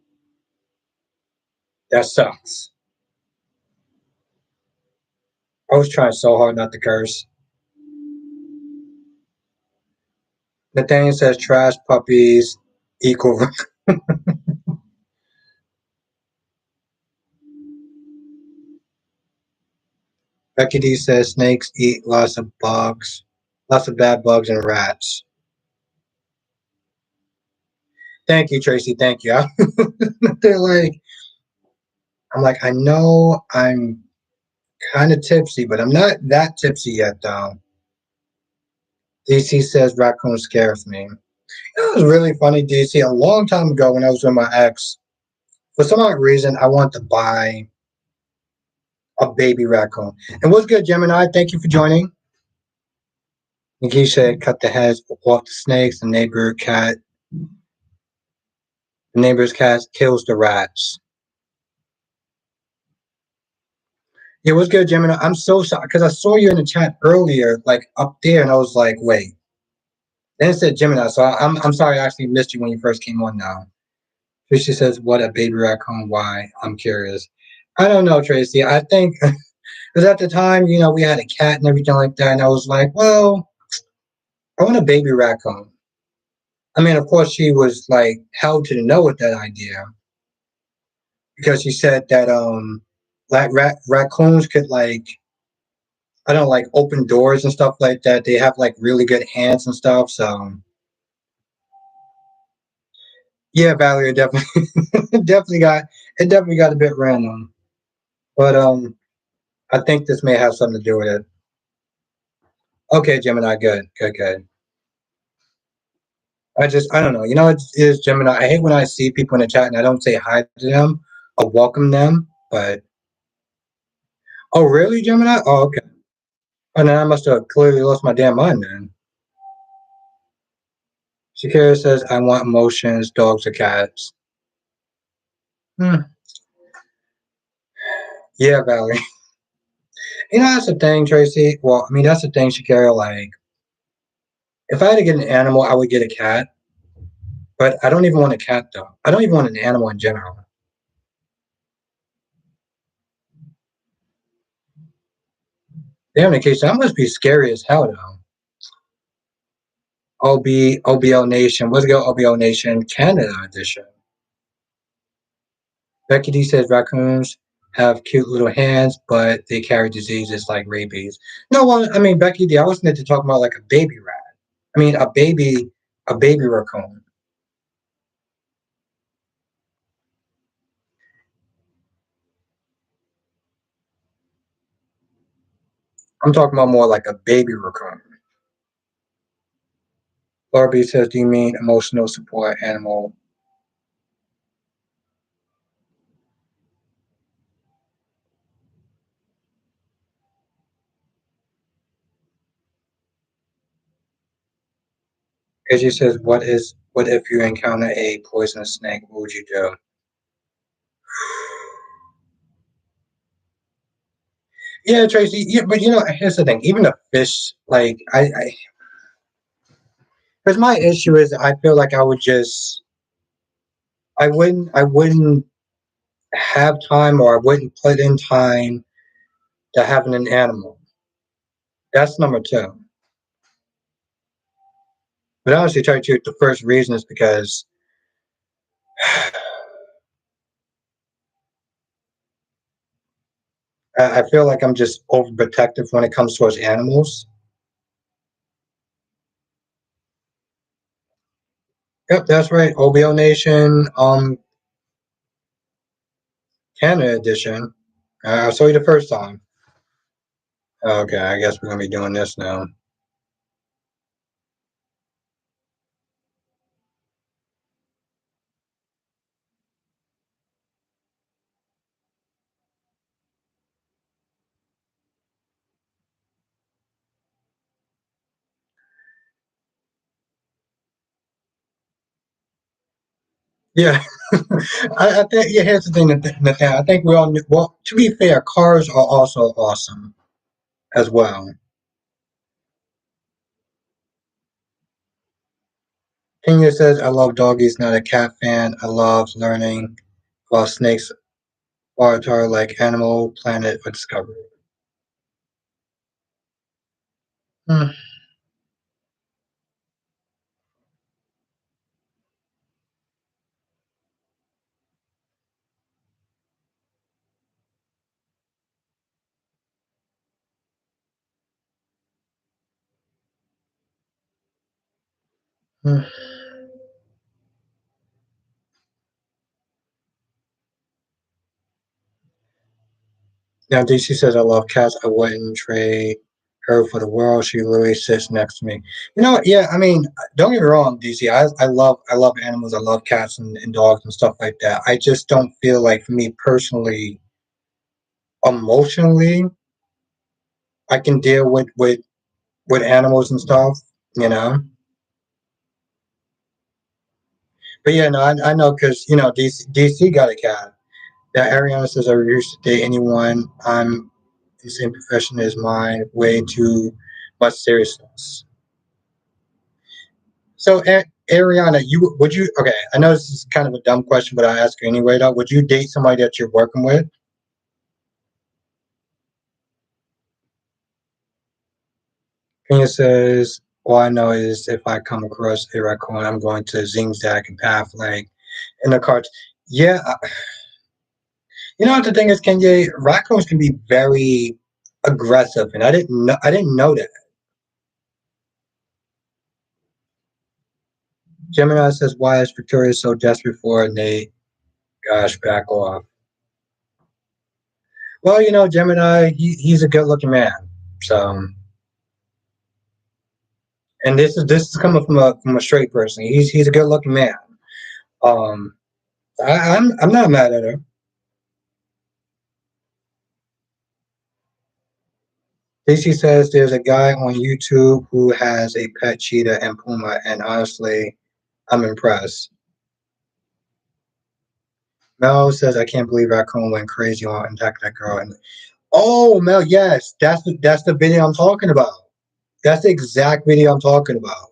That sucks. I was trying so hard not to curse. Nathaniel says trash puppies equal. Becky D says snakes eat lots of bugs, lots of bad bugs and rats. Thank you, Tracy. Thank you. They're like, I'm like, I know I'm kind of tipsy, but I'm not that tipsy yet, though. DC says raccoon scares me. It was really funny, DC. A long time ago when I was with my ex, for some odd reason, I wanted to buy a baby raccoon. And what's good, Gemini? Thank you for joining. Nikki said, cut the heads off the snakes. The neighbor's cat kills the rats. Yeah, what's good, Gemini? I'm so sorry because I saw you in the chat earlier, like up there, and I was like, wait. Then it said Gemini, so I'm sorry I actually missed you when you first came on now. Tracy says, what a baby raccoon. Why? I'm curious. I don't know, Tracy. I think because at the time, we had a cat and everything like that, and I was like, well, I want a baby raccoon. I mean, of course, she was like held to the know with that idea because she said that like raccoons could like I don't know, like open doors and stuff like that. They have like really good hands and stuff. So yeah, Valerie definitely definitely got a bit random. But I think this may have something to do with it. Okay, Gemini, good, good, good. I don't know. It is Gemini. I hate when I see people in the chat and I don't say hi to them or welcome them. But oh, really, Gemini? Oh, okay. And then I must have clearly lost my damn mind then. Shakira says, I want emotions, dogs or cats. Hmm. Yeah, Valerie. That's the thing, Tracy. Well, I mean, that's the thing, Shakira. Like, if I had to get an animal, I would get a cat. But I don't even want a cat, though. I don't even want an animal in general. Damn, Nikisha, that must be scary as hell, though. OBO Nation. Let's go, OBO Nation Canada edition. Becky D says raccoons have cute little hands, but they carry diseases like rabies. No, well, I mean, Becky D, I was meant to talk about like a baby rat. I mean, a baby raccoon. I'm talking about more like a baby raccoon. Laura B says, do you mean emotional support animal? She says, what if you encounter a poisonous snake? What would you do? Yeah, Tracy. Yeah, but here's the thing. Even a fish, like because my issue is, I feel like I wouldn't have time, or I wouldn't put in time to having an animal. That's number two. But honestly, tell you the truth, the first reason is because I feel like I'm just overprotective when it comes towards animals. Yep, that's right. OBO Nation, Canada edition. I saw you the first time. Okay, I guess we're gonna be doing this now. Yeah, I think. Yeah, here's the thing, Nathan. I think we all. Well, to be fair, cars are also awesome as well. Kenya says, "I love doggies. Not a cat fan. I love learning about snakes, Avatar, like Animal Planet or Discovery." Mm. Mm. Now, DC says, I love cats. I wouldn't trade her for the world. She literally sits next to me. You know, yeah, I mean, don't get me wrong, DC. I love animals. I love cats and dogs and stuff like that. I just don't feel like, for me personally, emotionally, I can deal with animals and stuff, you know? But yeah, no, I know because, DC got a cat. Yeah, Ariana says, I refuse to date anyone. I'm the same profession as mine. Way too much seriousness. So, Ariana, you would you? Okay, I know this is kind of a dumb question, but I ask you anyway. Though, would you date somebody that you're working with? Kenya says, "All I know is if I come across a raccoon, I'm going to zigzag and path like in the carts." Yeah, you know what the thing is, Kenya, raccoons can be very aggressive, and I didn't know that. Gemini says, "Why is Victoria so desperate for Nate?" Gosh, back off. Well, Gemini, he's a good-looking man. So, and this is coming from a straight person. He's a good-looking man. Um, I'm not mad at her. Daisy says there's a guy on YouTube who has a pet cheetah and puma, and honestly, I'm impressed. Mel says I can't believe Raccoon went crazy on attack that girl. And oh, Mel, yes, that's the video I'm talking about. That's the exact video I'm talking about.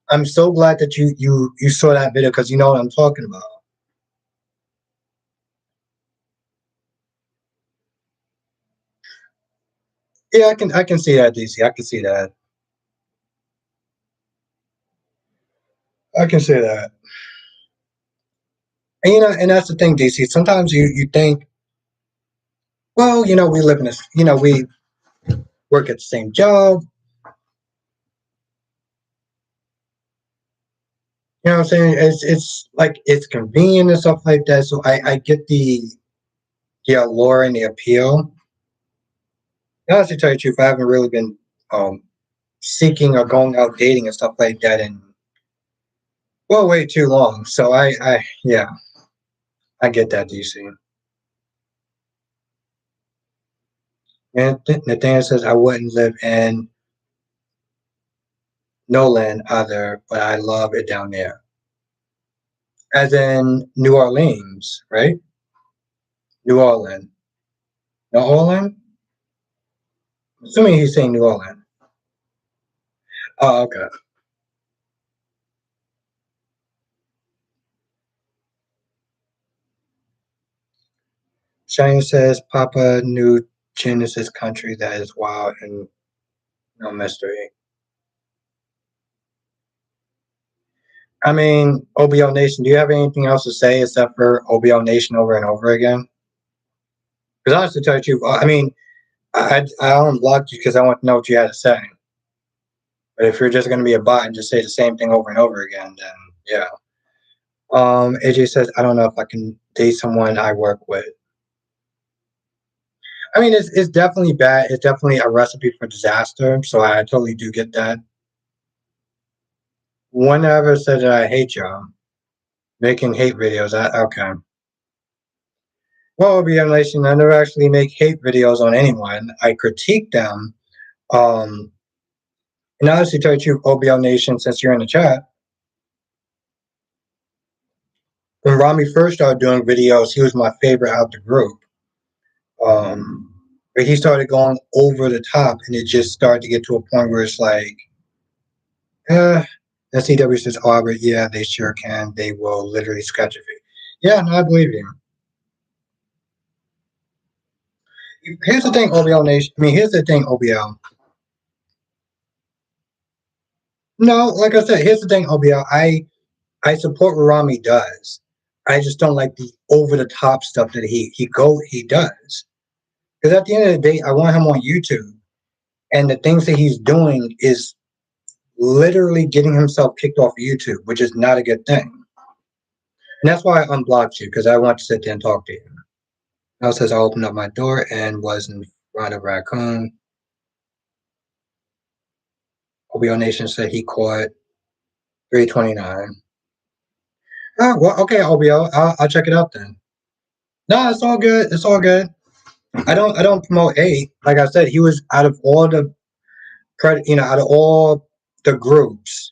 I'm so glad that you saw that video because you know what I'm talking about. Yeah, I can see that, DC. I can see that. I can see that. And and that's the thing, DC. Sometimes you think, well, we live in this, we work at the same job. You know what I'm saying? It's like it's convenient and stuff like that. So I get the allure and the appeal. Honestly, to tell you the truth, I haven't really been um seeking or going out dating and stuff like that in well way too long. So I yeah, I get that, DC. And Nathaniel says I wouldn't live in Nolan either, but I love it down there. As in New Orleans, right? New Orleans. New Orleans? Assuming he's saying New Orleans. Oh, okay. Shane says Papa New Genesis country that is wild and no mystery. I mean, OBO Nation, do you have anything else to say except for OBO Nation over and over again? Because honestly, to tell you the truth, I mean, I unblocked you because I want to know what you had to say. But if you're just going to be a bot and just say the same thing over and over again, then yeah. AJ says, I don't know if I can date someone I work with. I mean, it's definitely bad. It's definitely a recipe for disaster. So I totally do get that. One ever said that I hate y'all. Making hate videos. Okay. Well, be nation. I never actually make hate videos on anyone. I critique them. Um, and honestly, tell you the truth, OBL Nation, since you're in the chat, when Rami first started doing videos, he was my favorite out the group. Um, but he started going over the top, and it just started to get to a point where it's like, eh. SCW says, oh, but yeah, they sure can. They will literally scratch your face. Yeah, no, I believe you. Here's the thing, OBL Nation. I mean, here's the thing, OBL. No, like I said, here's the thing, OBL. I support what Rami does. I just don't like the over the top stuff that he does. Because at the end of the day, I want him on YouTube, and the things that he's doing is literally getting himself kicked off YouTube, which is not a good thing. And that's why I unblocked you, because I want to sit there and talk to you. Now says I opened up my door and was in front of raccoon. OBO Nation said he caught 329. Oh, well, okay, OBO. I'll check it out then. No, it's all good. It's all good. I don't promote hate. Like I said, he was out of all the credit, out of all the groups,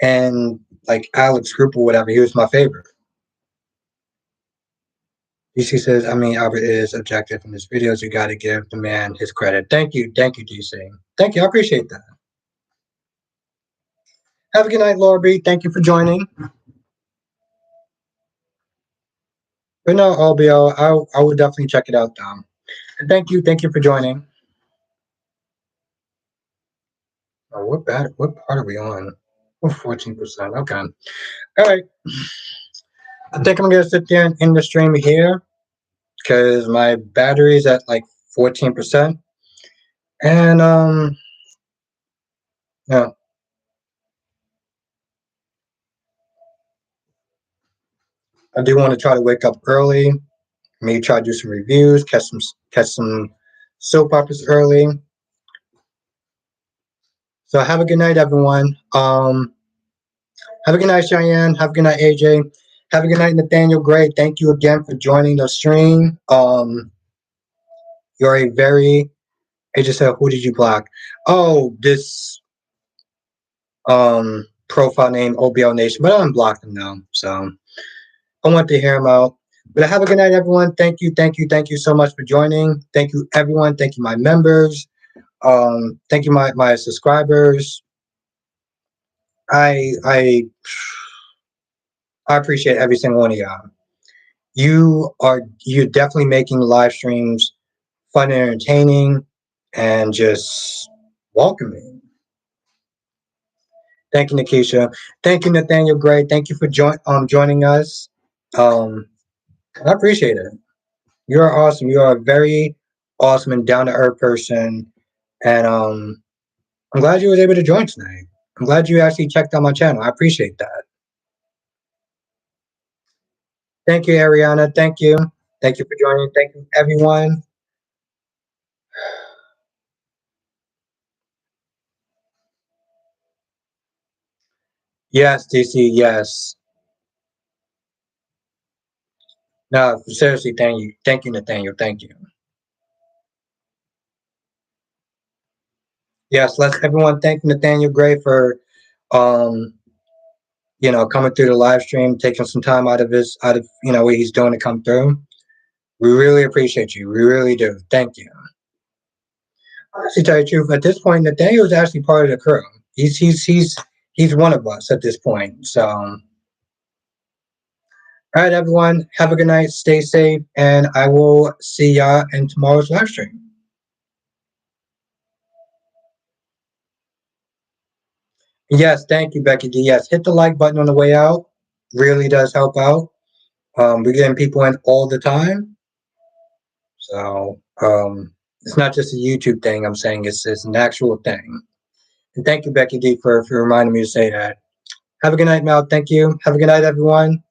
and like Alex group or whatever, he was my favorite. DC says, I mean, Albert is objective in his videos. You got to give the man his credit. Thank you, DC. Thank you, I appreciate that. Have a good night, Laura B. Thank you for joining. But no, LBO, I will definitely check it out, Dom. And thank you for joining. Oh, what part are we on? Oh, 14%. Okay. All right. I think I'm gonna sit there and end the stream here because my battery's at like 14%. And yeah. I do want to try to wake up early, maybe try to do some reviews, catch some soap operas early. So have a good night, everyone. Have a good night, Cheyenne. Have a good night, AJ. Have a good night, Nathaniel Gray. Thank you again for joining the stream. You're a very AJ said, who did you block? Oh, this profile name OBL Nation, but I unblocked him now. So I want to hear him out. But have a good night, everyone. Thank you so much for joining. Thank you, everyone. Thank you, my members. Thank you, my subscribers. I appreciate every single one of y'all. You're definitely making live streams fun and entertaining and just welcoming. Thank you, Nikisha. Thank you, Nathaniel Gray. Thank you for joining us. I appreciate it. You are awesome. You are a very awesome and down to earth person, and I'm glad you was able to join tonight. I'm glad you actually checked out my channel. I appreciate that. Thank you, Ariana. Thank you. Thank you for joining. Thank you, everyone. Yes, DC. Yes. No, seriously, thank you. Thank you, Nathaniel. Thank you. Yes, let's everyone thank Nathaniel Gray for um, coming through the live stream, taking some time out of what he's doing to come through. We really appreciate you. We really do. Thank you. Honestly, tell you the truth, at this point, Nathaniel is actually part of the crew. He's one of us at this point. So, all right, everyone, have a good night. Stay safe, and I will see y'all in tomorrow's live stream. Yes, thank you, Becky D. Yes, hit the like button on the way out. Really does help out. We're getting people in all the time. So it's not just a YouTube thing. I'm saying it's an actual thing. And thank you, Becky D, for reminding me to say that. Have a good night, Mel. Thank you. Have a good night, everyone.